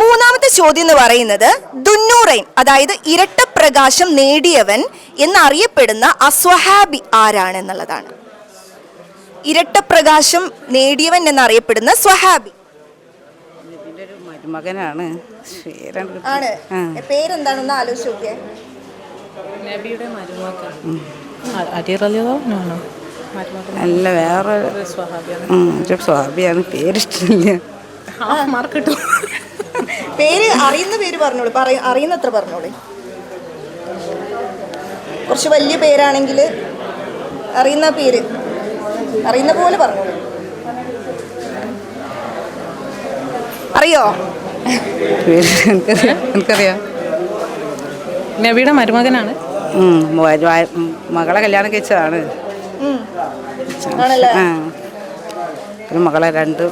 മൂന്നാമത്തെ ചോദ്യം എന്ന് പറയുന്നത് ദുന്നൂറൈൻ, അതായത് ഇരട്ട പ്രകാശം നേടിയവൻ എന്നറിയപ്പെടുന്ന അസ്വഹാബി ആരാണ് എന്നുള്ളതാണ്. ഇരട്ട പ്രകാശം നേടിയവൻ എന്നറിയപ്പെടുന്ന സ്വഹാബി മകനാണ്. ആണ്. പേരെന്താണെന്ന് ആലോചിച്ച് നോക്കിയേ. നബിയുടെ മരുമകൻ അല്ല, വേറെ സ്വാഭിയാണ്. പേരിഷ്ടമില്ല. മാർക്ക് കിട്ടും. പേര് അറിയുന്ന പേര് പറഞ്ഞോളൂ, അറിയുന്നത്ര പറഞ്ഞോളൂ. കുറച്ച് വലിയ പേരാണെങ്കിൽ അറിയുന്ന പേര് അറിയുന്ന പോലെ പറഞ്ഞോളൂ. അറിയോ? എനിക്കറിയാം. നബിയുടെ മരുമകനാണ്. മകളെ കല്യാണം കഴിച്ചതാണ്. ആണല്ലേ? ഒരു മകളെ രണ്ട്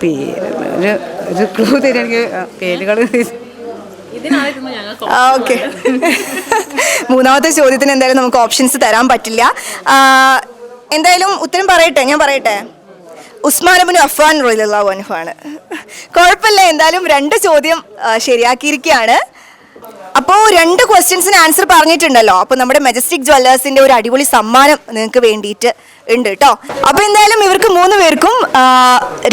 പേര് ഒരു ക്ലൂ തരും എനിക്ക്. പേരുകൾ ഓക്കെ. മൂന്നാമത്തെ ചോദ്യത്തിന് എന്തായാലും നമുക്ക് ഓപ്ഷൻസ് തരാൻ പറ്റില്ല. എന്തായാലും ഉത്തരം പറയട്ടെ, ഞാൻ പറയട്ടെ. ഉസ്മാൻ ഇബ്നു അഫ്ഫാൻ റളിയല്ലാഹു അൻഹു ആണ്. കുഴപ്പമില്ല, എന്തായാലും 2 ചോദ്യം ശരിയാക്കിയിരിക്കുകയാണ്. അപ്പോൾ 2 ക്വസ്റ്റ്യൻസിന് ആൻസർ പറഞ്ഞിട്ടുണ്ടല്ലോ. അപ്പോൾ നമ്മുടെ മെജസ്റ്റിക് ജ്വല്ലേഴ്സിന്റെ ഒരു അടിപൊളി സമ്മാനം നിങ്ങൾക്ക് വേണ്ടിയിട്ട് ഉണ്ട് കേട്ടോ. അപ്പോൾ എന്തായാലും ഇവർക്ക് 3 പേർക്കും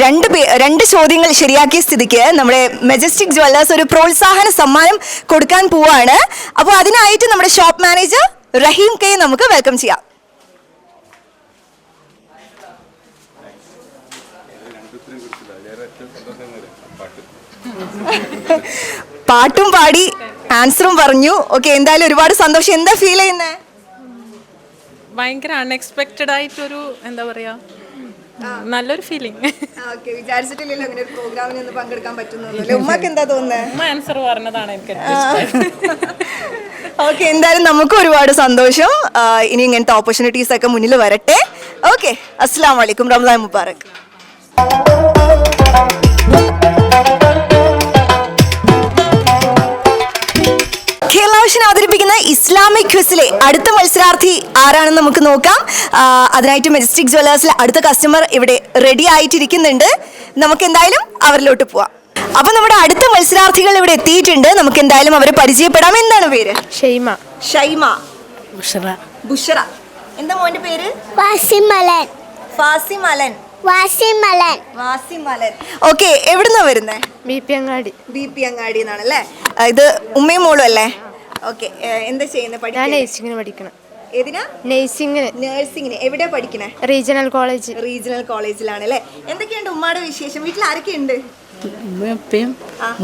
2 ചോദ്യങ്ങൾ ശരിയാക്കിയ സ്ഥിതിക്ക് നമ്മുടെ മെജസ്റ്റിക് ജ്വല്ലേഴ്സ് ഒരു പ്രോത്സാഹന സമ്മാനം കൊടുക്കാൻ പോവാണ്. അപ്പോൾ അതിനായിട്ട് നമ്മുടെ ഷോപ്പ് മാനേജർ റഹീം കെ നമുക്ക് വെൽക്കം ചെയ്യാം. പാട്ടും പാടി ആൻസറും പറഞ്ഞു. ഓക്കെ, എന്തായാലും ഒരുപാട് സന്തോഷം. എന്താ ഫീൽ ചെയ്യുന്നേ? ഭയങ്കര അൺഎക്സ്പെക്റ്റഡ് ആയിട്ടൊരു എന്താ പറയാ, നല്ലൊരു ഫീലിംഗ്. വിചാരിച്ചിട്ടില്ലല്ലോ അങ്ങനെ ഒരു പ്രോഗ്രാമിന് ഒന്ന് പങ്കെടുക്കാൻ പറ്റുന്നു. ഉമ്മക്ക് എന്താ തോന്നുന്നത്? ആൻസർ പറഞ്ഞതാണ് എനിക്ക്. ഓക്കെ, എന്തായാലും നമുക്ക് ഒരുപാട് സന്തോഷം. ഇനി ഇങ്ങനത്തെ ഓപ്പർച്യൂണിറ്റീസ് ഒക്കെ മുന്നിൽ വരട്ടെ. ഓക്കെ, അസ്സലാമു അലൈക്കും, റമദാൻ മുബാറക്. കേരളാവിഷൻ അവതരിപ്പിക്കുന്ന ഇസ്ലാമിക് ക്വിസിലെ അടുത്ത മത്സരാർത്ഥി ആരാണെന്ന് നമുക്ക് നോക്കാം. അതിനായിട്ട് മെജസ്റ്റിക് ജ്വല്ലേഴ്സിലെ അടുത്ത കസ്റ്റമർ ഇവിടെ റെഡി ആയിട്ടിരിക്കുന്നുണ്ട്. നമുക്ക് എന്തായാലും അവരിലോട്ട് പോവാം. അപ്പൊ നമ്മുടെ അടുത്ത മത്സരാർത്ഥികൾ ഇവിടെ എത്തിയിട്ടുണ്ട്. നമുക്ക് എന്തായാലും അവരെ പരിചയപ്പെടാം. എന്താണ് പേര്? ഷൈമ. ഷൈമ. ബുഷറ. എന്താ മോന്റെ പേര്? വാസിമലൻ. ഫാസിമലൻ. വാസിമലൻ. വാസിമലൻ. ഓക്കെ, എവിടുന്നാ വരുന്നേ? BP അങ്ങാടി. BP അങ്ങാടി എന്നാണല്ലേ. ഇത് ഉമ്മയും മോളും അല്ലേ? ഓക്കെ, എന്താ ചെയ്യുന്നത്? ഞാൻ നേഴ്സിംഗിന് പഠിക്കണം. ഏതിനാ? നേഴ്സിംഗിന്. എവിടെയാ പഠിക്കണേ? Regional college. റീജിയണൽ കോളേജിലാണ് അല്ലേ. എന്തൊക്കെയുണ്ട് ഉമ്മയുടെ വിശേഷം? വീട്ടിൽ ആരൊക്കെയുണ്ട്? ഉമ്മയും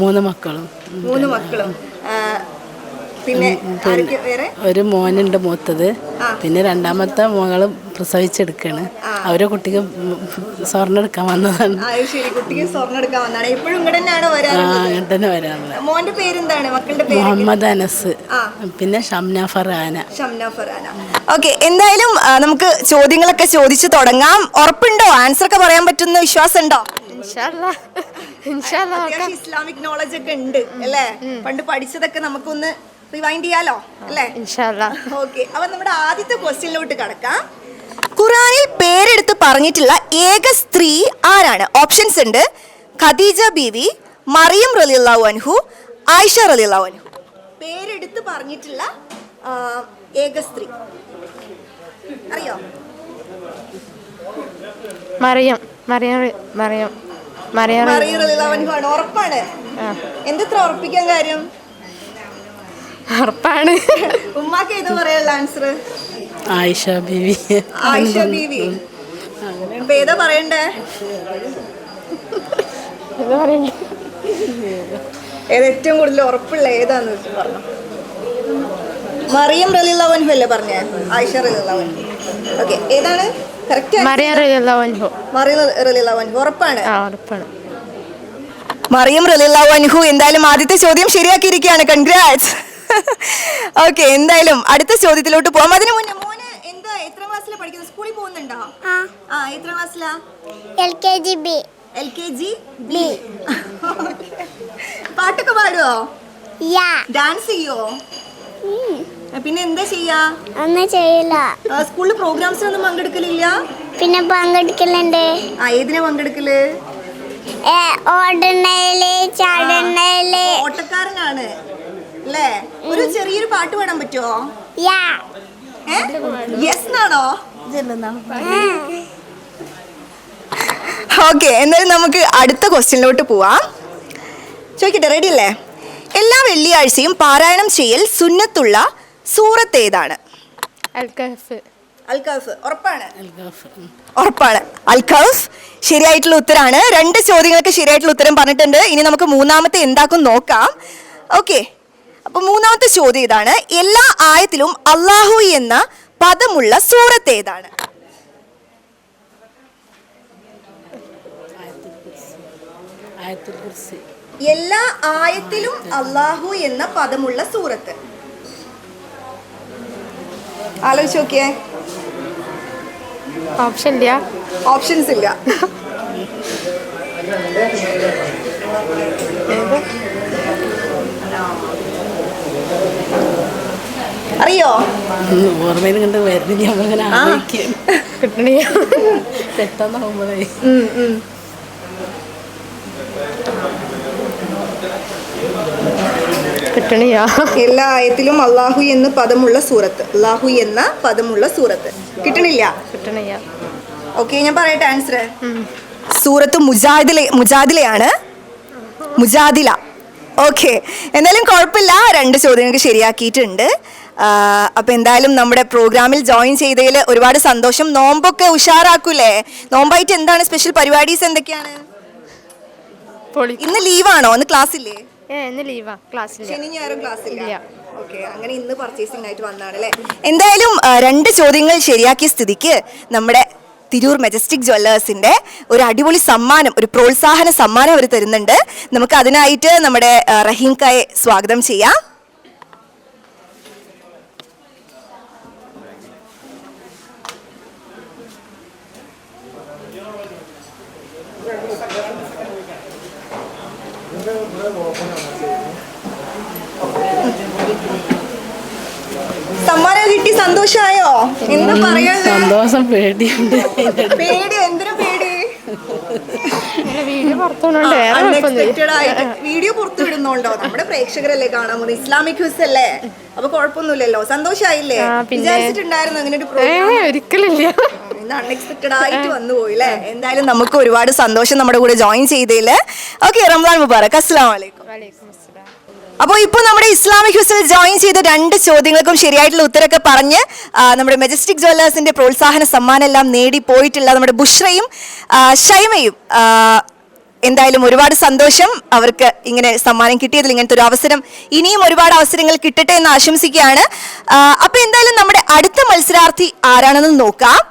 3 മക്കളും. 3 മക്കളും. പിന്നെ ആരൊക്കെ വേറെ? ഒരു മോനുണ്ട് മൂത്തത്. പിന്നെ രണ്ടാമത്തെ മകളും പ്രസവിച്ചെടുക്കാണ്. അവരെ കുട്ടിക്ക് സ്വർണ്ണം എടുക്കാൻ വന്നതാണ്. ശരി, കുട്ടിക്ക് സ്വർണ്ണം എടുക്കാൻ വന്നതാണ്. എപ്പോഴും ഇങ്ങോട്ട് തന്നെയാണ് വരാറുള്ളത്. മോന്റെ പേരെന്താണ്? മക്കളുടെ പേര്? മുഹമ്മദ് അനസ്. പിന്നെ ഷംന ഫർഹാന. ഓക്കെ, എന്തായാലും നമുക്ക് ചോദ്യങ്ങളൊക്കെ ചോദിച്ചു തുടങ്ങാം. ഉറപ്പുണ്ടോ? ആൻസർ ഒക്കെ പറയാൻ പറ്റുന്ന വിശ്വാസം ഉണ്ടോ? ഇസ്ലാമിക് നോളജ് ഒക്കെ ഉണ്ട് അല്ലേ? പണ്ട് പഠിച്ചതൊക്കെ നമുക്കൊന്ന് റിവൈൻഡ് ചെയ്യാലോ അല്ലേ? ഓക്കെ, അപ്പൊ നമ്മുടെ ആദ്യത്തെ ക്വസ്റ്റ്യനിലോട്ട് കടക്കാം. ഖുറാനിൽ പേരെടുത്ത് പറഞ്ഞിട്ടുള്ള ഏക സ്ത്രീ ആരാണ്? ഓപ്ഷൻസ് ഉണ്ട്. ഖദീജ ബീവി, മറിയം റളിയല്ലാഹു അൻഹു, ആയിഷ റളിയല്ലാഹു അൻഹു. പേരെടുത്ത് പറഞ്ഞിട്ടുള്ള ഏക സ്ത്രീ അറിയോ? മറിയം. റളിയല്ലാഹു അൻഹു ആണ്. ഉറപ്പാണ്? എന്തെത്ര ഉറപ്പിക്കാൻ കാര്യം? ഉറപ്പാണ്. ഉമ്മാക്ക് ഏത് പറയാനുള്ള ആൻസർ? ആയിഷ ബീവി. ആയിഷ ബീവി. ഇപ്പൊ ഏതാ പറയണ്ടേ? ഏത് ഏറ്റവും കൂടുതൽ ഉറപ്പുള്ള ഏതാന്ന് പറഞ്ഞു? മറിയം റളിയല്ലാഹു അൻഹു അല്ലേ പറഞ്ഞേ? ആയിഷ റളിയല്ലാഹു അൻഹു. ഓക്കെ, ഏതാണ് കറക്റ്റ്? മറിയം റളിയല്ലാഹു അൻഹു. മറിയം റളിയല്ലാഹു അൻഹു. ഉറപ്പാണ്? ഉറപ്പാണ്. മറിയം റളിയല്ലാഹു അൻഹു. എന്തായാലും ആദ്യത്തെ ചോദ്യം ശരിയാക്കിയിരിക്കുകയാണ്. കൺഗ്രാറ്റ്സ്. ഓക്കെ, എന്തായാലും അടുത്ത ചോദ്യത്തിലോട്ട് പോവാം. അതിന് മുന്നേ മോന് എന്താ എത്ര ക്ലാസ്സിലാണ് പഠിക്കുന്നത്? സ്കൂളിൽ പോകുന്നുണ്ടോ? എത്ര ക്ലാസ്സിലാ? LKG B. LKG B. പാട്ടൊക്കെ പാടുവോ? യാ. ഡാൻസ് ചെയ്യോ? പിന്നെ എന്താ ചെയ്യാ? ഒന്നും ചെയ്യില്ല. സ്കൂളിൽ പ്രോഗ്രാംസിനൊന്നും പങ്കെടുക്കലില്ല? പിന്നെ പങ്കെടുക്കലുണ്ട്. ഏതിനാ പങ്കെടുക്കല്? ഓടണയില്, ചാടണയില്. ഓട്ടക്കാരനാണ് അല്ലേ? ഒരു ചെറിയൊരു പാട്ട് പാടാൻ പറ്റുമോ? യാ. യെസ് എന്നാണോ? ഓക്കെ, എന്നാലും നമുക്ക് അടുത്ത ക്വസ്റ്റ്യനിലോട്ട് പോവാം. ചോദിക്കട്ടെ, റെഡി അല്ലേ? എല്ലാ വെള്ളിയാഴ്ചയും പാരായണം ചെയ്യൽ സുന്നത്തുള്ള സൂറത്ത് ഏതാണ്? അൽക്കഹഫ്. അൽകൗഫ്. ഉറപ്പാണ്? ഉറപ്പാണ്. അൽകൗഫ് ശരിയായിട്ടുള്ള ഉത്തരാണ്. 2 ചോദ്യങ്ങൾക്ക് ശരിയായിട്ടുള്ള ഉത്തരം പറഞ്ഞിട്ടുണ്ട്. ഇനി നമുക്ക് മൂന്നാമത്തെ എന്താക്കും നോക്കാം. ഓക്കെ, അപ്പൊ മൂന്നാമത്തെ ചോദ്യം ഇതാണ്: എല്ലാ ആയത്തിലും അല്ലാഹു എന്ന പദമുള്ള സൂറത്ത് ഏതാണ്? എല്ലാ ആയത്തിലും അല്ലാഹു എന്ന പദമുള്ള സൂറത്ത്. ആലോചിച്ച് നോക്കിയേ. ഓപ്ഷൻ ഇല്ല. ഓപ്ഷൻസ് ഇല്ല. അറിയോ? ഓർമ്മയിൽ കണ്ട് വരുന്നില്ല, നമ്മളിങ്ങനെ ആലോചിക്കുകയാണ്. കിട്ടണേ. പെട്ടെന്നാകുമ്പോഴേ കിട്ടണിയാ. എല്ലാ ആയത്തിലും അല്ലാഹു എന്ന പദമുള്ള സൂറത്ത്. അല്ലാഹു എന്ന പദമുള്ള സൂറത്ത് കിട്ടണില്ല. കിട്ടണിയാ. ഓക്കെ, ഞാൻ പറയട്ടെ ആൻസർ. സൂറത്ത് മുജാദിലയാണ്. മുജാദില. ഓക്കെ, എന്തായാലും കുഴപ്പമില്ല, 2 ചോദ്യങ്ങൾക്ക് ശരിയാക്കിയിട്ടുണ്ട്. അപ്പം എന്തായാലും നമ്മുടെ പ്രോഗ്രാമിൽ ജോയിൻ ചെയ്തതിൽ ഒരുപാട് സന്തോഷം. നോമ്പൊക്കെ ഉഷാറാക്കൂലേ? നോമ്പായിട്ട് എന്താണ് സ്പെഷ്യൽ പരിപാടീസ് എന്തൊക്കെയാണ്? ഇന്ന് ലീവാണോ? ഇന്ന് ക്ലാസ് ഇല്ലേ? ഇന്ന് ലീവാ, ക്ലാസ്സില്ല. ശനി ഞായറും ക്ലാസ് ഇല്ല. ഓക്കെ, അങ്ങനെ ഇന്ന് പർച്ചേസിംഗ് ആയിട്ട് വന്നതാണ് അല്ലേ? എന്തായാലും 2 ചോദ്യങ്ങൾ ശരിയാക്കിയ സ്ഥിതിക്ക് നമ്മുടെ തിരൂർ മെജസ്റ്റിക് ജ്വല്ലേഴ്സിന്റെ ഒരു അടിപൊളി സമ്മാനം, ഒരു പ്രോത്സാഹന സമ്മാനം അവർ തരുന്നുണ്ട്. നമുക്ക് അതിനായിട്ട് നമ്മുടെ റഹീം കായെ സ്വാഗതം ചെയ്യാം. സമ്മാനം കിട്ടി, സന്തോഷമായോ? എന്താ പറയാ? സന്തോഷം, പേടിയുണ്ട്. പേടി? എന്തിനാ പേടി? വീഡിയോ പുറത്തുകൊണ്ട് അൺഎക്സ്പെക്റ്റഡ് ആയിട്ട് വീഡിയോ പുറത്തു വിടുന്നുണ്ടോ? നമ്മുടെ പ്രേക്ഷകരല്ലേ കാണാൻ പോകുന്നത്, ഇസ്ലാമിക് ക്വിസ് അല്ലേ, അപ്പൊ കുഴപ്പമൊന്നുമില്ലല്ലോ. സന്തോഷായില്ലേ? വിചാരിച്ചിട്ടുണ്ടായിരുന്നു അങ്ങനെ ഒരു പ്രോഗ്രാം? ഒരിക്കലില്ല. ഇന്ന് അൺഎക്സ്പെക്റ്റഡ് ആയിട്ട് വന്നു പോയില്ലേ? എന്തായാലും നമുക്ക് ഒരുപാട് സന്തോഷം നമ്മുടെ കൂടെ ജോയിൻ ചെയ്തതില്. ഓക്കെ, റംസാൻ മുബാറക്. അസ്സലാമു അലൈക്കും. അപ്പോൾ ഇപ്പോൾ നമ്മുടെ ഇസ്ലാമിക് ക്വിസിൽ ജോയിൻ ചെയ്ത 2 ചോദ്യങ്ങൾക്കും ശരിയായിട്ടുള്ള ഉത്തരമൊക്കെ പറഞ്ഞ് നമ്മുടെ മെജസ്റ്റിക് ജ്വല്ലേഴ്സിന്റെ പ്രോത്സാഹന സമ്മാനം എല്ലാം നേടി പോയിട്ടുള്ള നമ്മുടെ ബുഷ്രയും ഷൈമയും, എന്തായാലും ഒരുപാട് സന്തോഷം അവർക്ക് ഇങ്ങനെ സമ്മാനം കിട്ടിയതിൽ. ഇങ്ങനത്തെ ഒരു അവസരം ഇനിയും ഒരുപാട് അവസരങ്ങൾ കിട്ടട്ടെ എന്ന് ആശംസിക്കുകയാണ്. അപ്പോൾ എന്തായാലും നമ്മുടെ അടുത്ത മത്സരാർത്ഥി ആരാണെന്ന് നോക്കാം.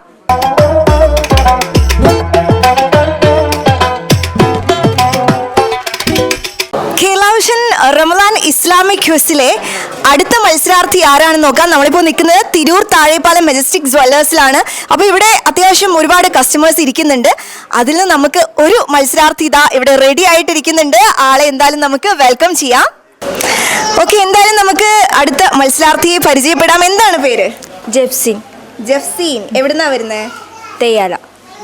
റമദാൻ ഇസ്ലാമിക് ക്വിസിലെ അടുത്ത മത്സരാർത്ഥി ആരാണെന്ന് നോക്കാം. നമ്മളിപ്പോൾ നിൽക്കുന്നത് തിരൂർ താഴെപ്പാലം മെജസ്റ്റിക് ജ്വല്ലേഴ്സിലാണ്. അപ്പോൾ ഇവിടെ അത്യാവശ്യം ഒരുപാട് കസ്റ്റമേഴ്സ് ഇരിക്കുന്നുണ്ട്. അതിൽ നമുക്ക് ഒരു മത്സരാർത്ഥി ഇതാ ഇവിടെ റെഡി ആയിട്ടിരിക്കുന്നുണ്ട്. ആളെ എന്തായാലും നമുക്ക് വെൽക്കം ചെയ്യാം. ഓക്കെ, എന്തായാലും നമുക്ക് അടുത്ത മത്സരാർത്ഥിയെ പരിചയപ്പെടാം. എന്താണ് പേര്? ജെഫ്സിൻ. ജെഫ്സീൻ. എവിടുന്നാ വരുന്നത്? തെയ്യാല.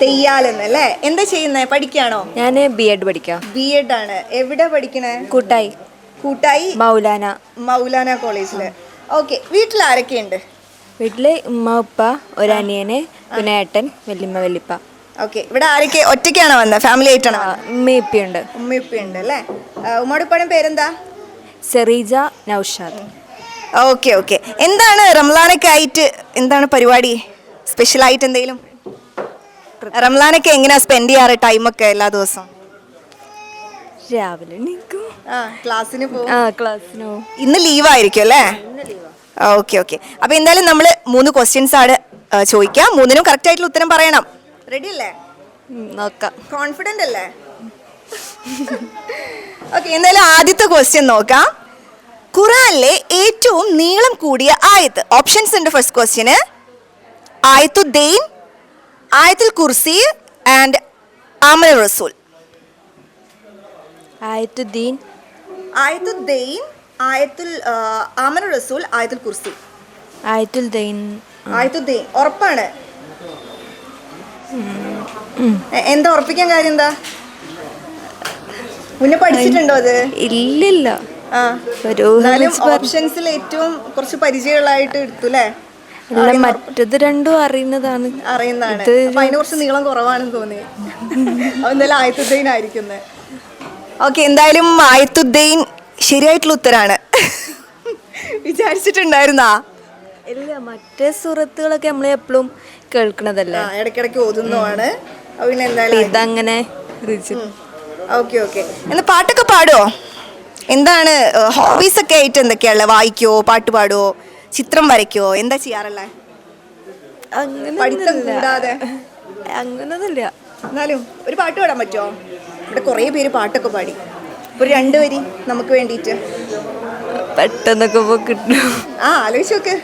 തെയ്യാലെന്നല്ലേ? എന്താ ചെയ്യുന്നത്? പഠിക്കാണോ? ഞാൻ B.Ed പഠിക്കാം. B.Ed ആണ്. എവിടെ പഠിക്കണേ? കൂട്ടായി. കൂട്ടായി മൗലാന കോളേജില്. ഓക്കെ, വീട്ടിൽ ആരൊക്കെയുണ്ട്? വീട്ടില് ഉമ്മ ഉപ്പ ഒരു അനിയന് പിന്നെ ഏട്ടൻ വല്യമ്മ വല്യപ്പ. ഓക്കെ, ഇവിടെ ആരൊക്കെ? ഒറ്റയ്ക്കാണോ വന്നത്? ഫാമിലി ആയിട്ടാണോ? ഉമ്മയുപ്പയുണ്ട്. ഉമ്മയുപ്പയുണ്ട് അല്ലേ? ഉമ്മയുടെ ഉപ്പയുടെ പേരെന്താ? സെറീജ നൗഷാദ്. ഓക്കെ ഓക്കെ, എന്താണ് റംലാനൊക്കെ ആയിട്ട് എന്താണ് പരിപാടി? സ്പെഷ്യലായിട്ട് എന്തെങ്കിലും? റംലാനൊക്കെ എങ്ങനെയാ സ്പെൻഡ് ചെയ്യാറ് ടൈമൊക്കെ എല്ലാ ദിവസവും? രാവിലെ ക്ലാസ്സിന് പോകും. ക്ലാസ്സിന് പോകും. ഇന്ന് ലീവായിരിക്കും അല്ലേ? ഓക്കെ ഓക്കെ, അപ്പൊ എന്തായാലും നമ്മൾ 3 ക്വസ്റ്റ്യൻസ് ആണ് ചോദിക്കാം. 3നും കറക്റ്റ് ആയിട്ടുള്ള ഉത്തരം പറയണം. റെഡി അല്ലേ? നോക്കാം. കോൺഫിഡന്റ് അല്ലേ? ഓക്കെ, എന്തായാലും ആദ്യത്തെ ക്വസ്റ്റ്യൻ നോക്കാം. ഖുറാനിലെ ഏറ്റവും നീളം കൂടിയ ആയത്ത്. ഓപ്ഷൻസ് ഉണ്ട്. ഫസ്റ്റ് ക്വസ്റ്റ്യന് ആയത്തു ദൈൻ, ആയത്തുൽ കുർസി ആൻഡ് ആമന റസൂൽ. ആയത്തുദ്ദീൻ. ആയത്തുൽ ദൈൻ, ആയത്തുൽ ആമന റസൂൽ, ആയത്തുൽ കുർസി. ആയത്തുൽ ദൈൻ. ആയത്തുൽ ദൈൻ ഉറപ്പാണ്? എന്താ ഉറപ്പിക്കാൻ കാര്യം? എന്താ മുന്നേ പഠിച്ചിട്ടുണ്ടോ അത്? ഇല്ലില്ല. ആ, ഒരു എന്നാലും ഓപ്ഷൻസിൽ ഏറ്റവും കുറച്ച് പരിചയമുള്ളതായിട്ട് എടുത്തു അല്ലേ? അല്ല, മറ്റത് രണ്ടും അറിയുന്നതാണ്. അറിയുന്നതാണ്. അപ്പൊ അതിന് കുറച്ച് നീളം കുറവാണെന്ന് തോന്നി. അപ്പൊ എന്തായാലും ആയത്തുദ്ദൈൻ ആയിരിക്കുന്നത്. ഓക്കെ, എന്തായാലും ആയത്തുദ്ദൈൻ ശരിയായിട്ടുള്ള ഉത്തരാണ്. വിചാരിച്ചിട്ടുണ്ടായിരുന്നാ? ഇല്ല, മറ്റേ സൂറത്തുകളൊക്കെ നമ്മൾ എപ്പോഴും കേൾക്കണതല്ലേ, ഇടയ്ക്കിടയ്ക്ക് ഓതുന്നതാണ്. പിന്നെ എന്തായാലും ഇതങ്ങനെ. Okay okay. എന്നാ പാട്ടൊക്കെ പാടുവോ? എന്താണ് ഹോബീസ് ഒക്കെ ആയിട്ട് എന്തൊക്കെയാ? വായിക്കോ, പാട്ട് പാടുവോ, ചിത്രം വരയ്ക്കോ, എന്താ ചെയ്യാറുള്ള? പഠിത്തം കൂടാതെ അങ്ങനൊന്നുമില്ല. എന്നാലും ഒരു പാട്ട് പാടാൻ പറ്റുമോ? ഇവിടെ കുറേ പേര് പാട്ടൊക്കെ പാടി. ഒരു 2 വരി നമുക്ക് വേണ്ടിയിട്ട് പെട്ടെന്നൊക്കെ കിട്ടും. ആലോചിച്ച് നോക്ക്.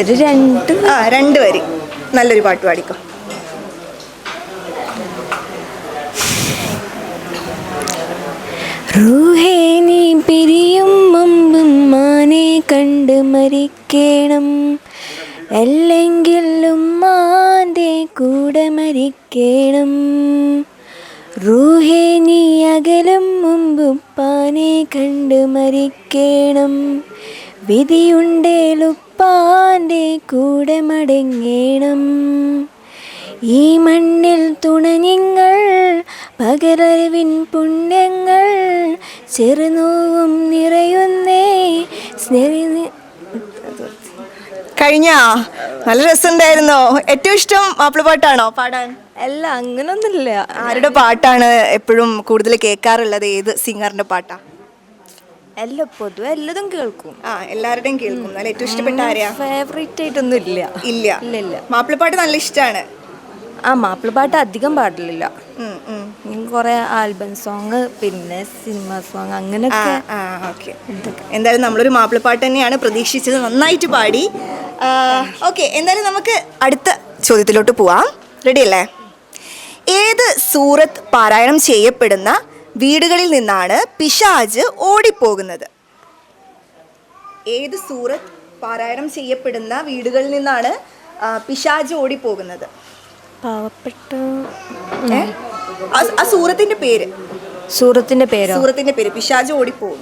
ഒരു 2 വരി നല്ലൊരു പാട്ട് പാടിക്കോ. റൂഹേ നീ പിരിയും മുമ്പും മാനെ കണ്ട് മരിക്കണം, അല്ലെങ്കിൽ ഉമ്മാൻ്റെ കൂടെ മരിക്കണം. റൂഹേ നീ അകലും മുമ്പ് പാനെ കണ്ട് മരിക്കണം, വിധിയുണ്ടേലുപ്പാൻ്റെ കൂടെ മടങ്ങണം. ഈ മണ്ണിൽ തുണഞ്ഞങ്ങൾ പകരവിൻ പുണ്യങ്ങൾ, ചെറുനോവും നിറയുന്നേ കഴിഞ്ഞ നല്ല രസമുണ്ടായിരുന്നോ? ഏറ്റവും ഇഷ്ടം മാപ്പിളപ്പാട്ടാണോ പാടാൻ? അല്ല, അങ്ങനൊന്നുമില്ല. ആരുടെ പാട്ടാണ് എപ്പോഴും കൂടുതൽ കേൾക്കാറുള്ളത്? ഏത് സിംഗറിന്റെ പാട്ടാ? അല്ല, പൊതുവെ എല്ലാതും കേൾക്കും. എല്ലാവരുടെയും കേൾക്കും. നല്ല ഏറ്റവും ഇഷ്ടപ്പെട്ട ആരെയാ? ഫേവറേറ്റ് ആയിട്ടൊന്നും ഇല്ല. ഇല്ല. മാപ്പിളപ്പാട്ട് നല്ല ഇഷ്ടമാണ്. മാപ്പിളപ്പാട്ട് അധികം പാടില്ല. കുറെ ആൽബം സോങ്, പിന്നെ സിനിമ സോങ്, അങ്ങനെയൊക്കെ. എന്തായാലും നമ്മളൊരു മാപ്പിളപ്പാട്ട് തന്നെയാണ് പ്രതീക്ഷിച്ചത്. നന്നായിട്ട് പാടി. ഓക്കെ, എന്തായാലും നമുക്ക് അടുത്ത ചോദ്യത്തിലോട്ട് പോവാം. റെഡി അല്ലേ? ഏത് സൂറത്ത് പാരായണം ചെയ്യപ്പെടുന്ന വീടുകളിൽ നിന്നാണ് പിശാച് ഓടിപ്പോകുന്നത്? ഏത് സൂറത്ത് പാരായണം ചെയ്യപ്പെടുന്ന വീടുകളിൽ നിന്നാണ് പിശാച് ഓടിപ്പോകുന്നത്? പാവപ്പെട്ട ആ സൂറത്തിന്റെ പേര്. സൂറത്തിന്റെ പേര് പിശാച് ഓടിപ്പോകും.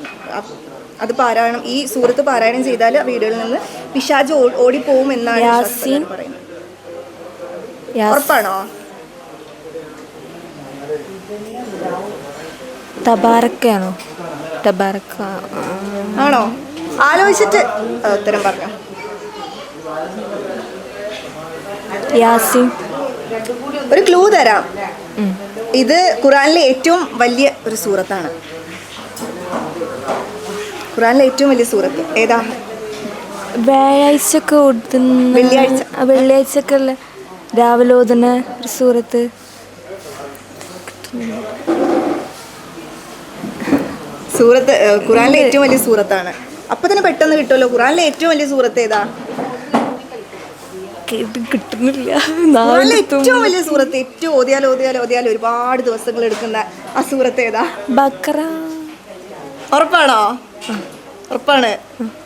അത് പാരായണം, ഈ സൂറത്ത് പാരായണം ചെയ്താൽ വീടുകളിൽ നിന്ന് പിശാച് ഓടിപ്പോകും എന്നാണ് പറയുന്നത്. ഉറപ്പാണോ? തബാറക്കാണോ? തബാറക്ക ആണോ? ആലോചിച്ചിട്ട് ഉത്തരം പറഞ്ഞു. യാസീൻ. ഒരു ക്ലൂ തരാം. ഇത് ഖുറാനിലെ ഏറ്റവും വലിയ ഒരു സൂറത്താണ്. ഖുറാനിലെ ഏറ്റവും വലിയ സൂറത്ത് ഏതാ? വ്യാഴാഴ്ചക്ക് വെള്ളിയാഴ്ചക്ക് രാവിലെ ഓതുന്ന ഒരു സൂറത്ത്. ഖുറാനിലെ ഏറ്റവും വലിയ സൂറത്താണ്. അപ്പൊ തന്നെ പെട്ടെന്ന് കിട്ടുമല്ലോ. ഖുറാനിലെ ഏറ്റവും വലിയ സൂറത്ത് ഏതാ? കിട്ടുന്നില്ല. ഏറ്റവും വലിയ സൂറത്ത്, ഏറ്റവും ഓതിയാൽ ഒരുപാട് ദിവസങ്ങൾ എടുക്കുന്ന ആ സൂറത്ത് ഏതാ? ബഖറ. ഉറപ്പാണോ? ഉറപ്പാണ്.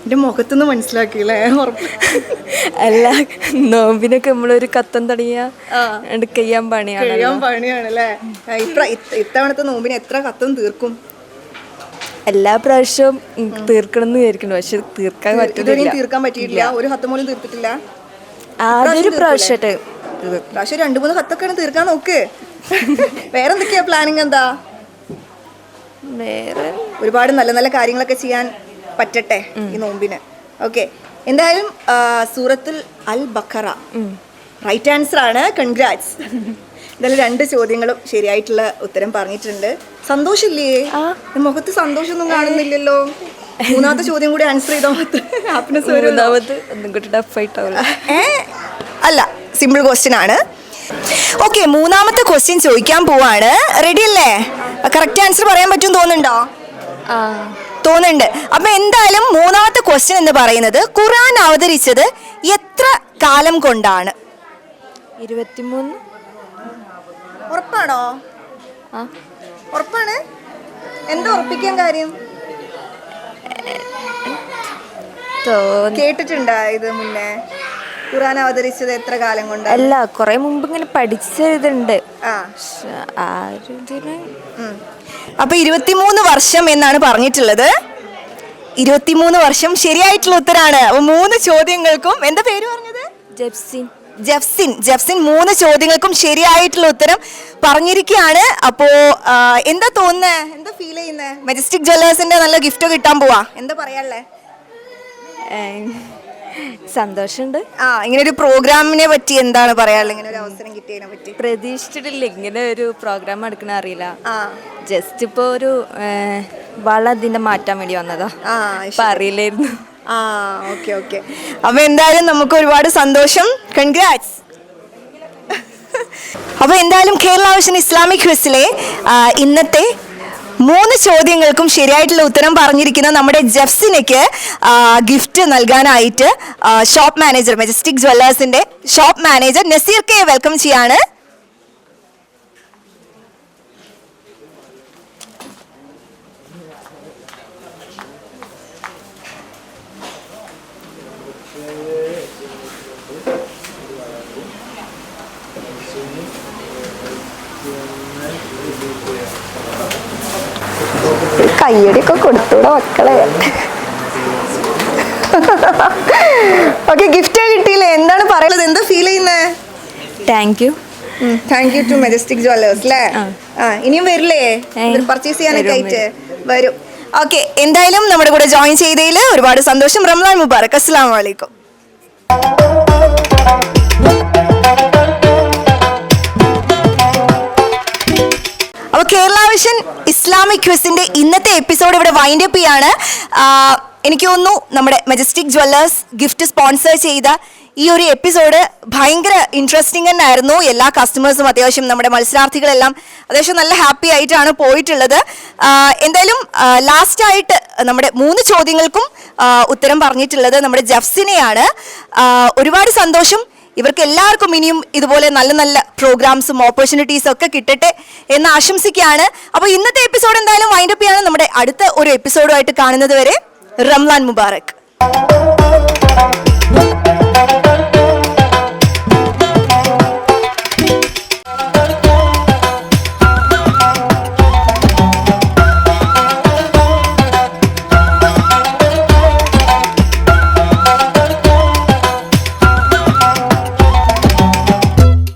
എന്റെ മുഖത്തുനിന്ന് മനസ്സിലാക്കിയില്ലേ? അല്ല, നോമ്പിനൊക്കെ നമ്മളൊരു കത്തം തടയാ കഴിയാൻ പണിയാണല്ലേ? ഇത്തവണത്തെ നോമ്പിന് എത്ര കത്തം തീർക്കും? എല്ലാ പ്രാവശ്യവും തീർക്കണം എന്ന് വിചാരിക്കുന്നു, പക്ഷെ തീർക്കാൻ പറ്റിയിട്ടില്ല. ഒരു കത്ത് പോലും തീർത്തിട്ടില്ല. ആദ്യൊരു പ്രാവശ്യം 2-3 കത്തൊക്കെയാണ് തീർക്കാൻ നോക്ക്. വേറെന്തൊക്കെയാ പ്ലാനിങ്? എന്താ? വേറെ ഒരുപാട് നല്ല നല്ല കാര്യങ്ങളൊക്കെ ചെയ്യാൻ പറ്റട്ടെ ഈ നോമ്പിന്. ഓക്കെ, എന്തായാലും സൂറത്തുൽ അൽ ബഖറ റൈറ്റ് ആൻസർ ആണ്. കൺഗ്രാറ്റ്സ്. എന്തായാലും 2 ചോദ്യങ്ങളും ശരിയായിട്ടുള്ള ഉത്തരം പറഞ്ഞിട്ടുണ്ട്. സന്തോഷില്ലേ? മുഖത്ത് സന്തോഷമൊന്നും കാണുന്നില്ലല്ലോ. 3ാമത്തെ ചോദ്യം കൂടി ആൻസർ ചെയ്താൽ അല്ല, സിമ്പിൾ ക്വസ്റ്റ്യൻ ആണ്. ഓക്കെ, 3ാമത്തെ ക്വസ്റ്റ്യൻ ചോദിക്കാൻ പോവാണ്. റെഡി അല്ലേ? കറക്റ്റ് ആൻസർ പറയാൻ പറ്റും തോന്നുന്നുണ്ടോ? തോന്നുന്നുണ്ട്. അപ്പൊ എന്തായാലും 3ാമത്തെ ക്വസ്റ്റ്യൻ എന്ന് പറയുന്നത് ഖുർആൻ അവതരിച്ചത് എത്ര കാലം കൊണ്ടാണ്? 23. ഉറപ്പാണോ? ആ. ഉറപ്പാണ്? എന്താ ഉറപ്പിക്കാൻ കാര്യം? കേട്ടിട്ടുണ്ടാ ഇത് മുന്നേ? ഖുർആൻ അവതരിച്ചത് എത്ര കാലം കൊണ്ട്? അല്ല, കുറെ മുമ്പ് ഇങ്ങനെ പഠിച്ചതുണ്ട്. അപ്പൊ 23 വർഷം എന്നാണ് പറഞ്ഞിട്ടുള്ളത്. 23 വർഷം ശരിയായിട്ടുള്ള ഉത്തരാണ്. അപ്പൊ 3 ചോദ്യങ്ങൾക്കും എന്താ പേര് പറഞ്ഞത്? ജെപ്സിൻ. ജെഫ്സിൻ 3 ചോദ്യങ്ങൾക്കും ശരിയായിട്ടുള്ള ഉത്തരം പറഞ്ഞിരിക്കുകയാണ്. അപ്പോ എന്താ തോന്നുന്നത്? എന്താ ഫീൽ ചെയ്യുന്നത്? മെജസ്റ്റിക് ജ്വല്ലേഴ്സിന്റെ നല്ല ഗിഫ്റ്റ് കിട്ടാൻ പോവാ. എന്താ പറയാനുള്ളത്? സന്തോഷമുണ്ട്. ഇങ്ങനെ ഒരു പ്രോഗ്രാമിനെ പറ്റി എന്താണ് പറയാനുള്ളത്? ഇങ്ങനെ ഒരു അവസരം കിട്ടിയതിനെ പറ്റി പ്രതീക്ഷിച്ചിട്ടില്ല ഇങ്ങനെ ഒരു പ്രോഗ്രാം എടുക്കണ അറിയില്ല. ജസ്റ്റ് ഇപ്പൊ ഒരു വള ഇതിന്റെ മാറ്റാൻ വേണ്ടി വന്നതാ. ഇപ്പൊ അറിയില്ലായിരുന്നു. ഓക്കെ. അപ്പൊ എന്തായാലും നമുക്ക് ഒരുപാട് സന്തോഷം. കൺഗ്രാറ്റ്സ്. അപ്പൊ എന്തായാലും കേരള വിഷൻ ഇസ്ലാമിക് ക്വിസിലെ ഇന്നത്തെ 3 ചോദ്യങ്ങൾക്കും ശരിയായിട്ടുള്ള ഉത്തരം പറഞ്ഞിരിക്കുന്ന നമ്മുടെ ജെഫ്സിനയ്ക്ക് ഗിഫ്റ്റ് നൽകാനായിട്ട് ഷോപ്പ് മാനേജർ, മെജസ്റ്റിക് ജ്വല്ലേഴ്സിന്റെ shop manager Nazeer K welcome ചെയ്യാണ്. കയ്യടിയൊക്കെ കൊടുത്തൂടെ മക്കളെ. ഓക്കെ, ഗിഫ്റ്റ് കിട്ടിയില്ലേ? എന്താണ് പറയുന്നത്? എന്താ ഫീൽ ചെയ്യുന്നത്? Thank you to Majestic Jewellers അല്ലേ? ഇനിയും വരില്ലേ പർച്ചേസ് ചെയ്യാനൊക്കെ ആയിട്ട്? വരും. ഓക്കെ, എന്തായാലും നമ്മുടെ കൂടെ ജോയിൻ ചെയ്തതിൽ ഒരുപാട് സന്തോഷം. റംലാൻ മുബാറക്. അസ്സലാമു അലൈക്കും. അപ്പോൾ കേരള വിഷൻ ഇസ്ലാമിക് ക്വിസിന്റെ ഇന്നത്തെ എപ്പിസോഡ് ഇവിടെ വൈൻഡ് അപ്പ് ചെയ്യാണ്. എനിക്ക് തോന്നുന്നു നമ്മുടെ മെജസ്റ്റിക് ജ്വല്ലേഴ്സ് ഗിഫ്റ്റ് സ്പോൺസർ ചെയ്ത ഈ ഒരു എപ്പിസോഡ് ഭയങ്കര ഇൻട്രസ്റ്റിംഗ് തന്നെ ആയിരുന്നു. എല്ലാ കസ്റ്റമേഴ്സും അത്യാവശ്യം നമ്മുടെ മത്സരാർത്ഥികളെല്ലാം അത്യാവശ്യം നല്ല ഹാപ്പി ആയിട്ടാണ് പോയിട്ടുള്ളത്. എന്തായാലും ലാസ്റ്റായിട്ട് നമ്മുടെ 3 ചോദ്യങ്ങൾക്കും ഉത്തരം പറഞ്ഞിട്ടുള്ളത് നമ്മുടെ ജെഫ്സിനെയാണ്. ഒരുപാട് സന്തോഷം. ഇവർക്ക് എല്ലാവർക്കും ഇനിയും ഇതുപോലെ നല്ല നല്ല പ്രോഗ്രാംസും ഓപ്പർച്യൂണിറ്റീസും ഒക്കെ കിട്ടട്ടെ എന്ന് ആശംസിക്കുകയാണ്. അപ്പോൾ ഇന്നത്തെ എപ്പിസോഡ് എന്തായാലും വൈൻഡ് അപ്പ് ചെയ്യാണ്. നമ്മുടെ അടുത്ത ഒരു എപ്പിസോഡുമായിട്ട് കാണുന്നത് വരെ റംലാൻ മുബാറക്.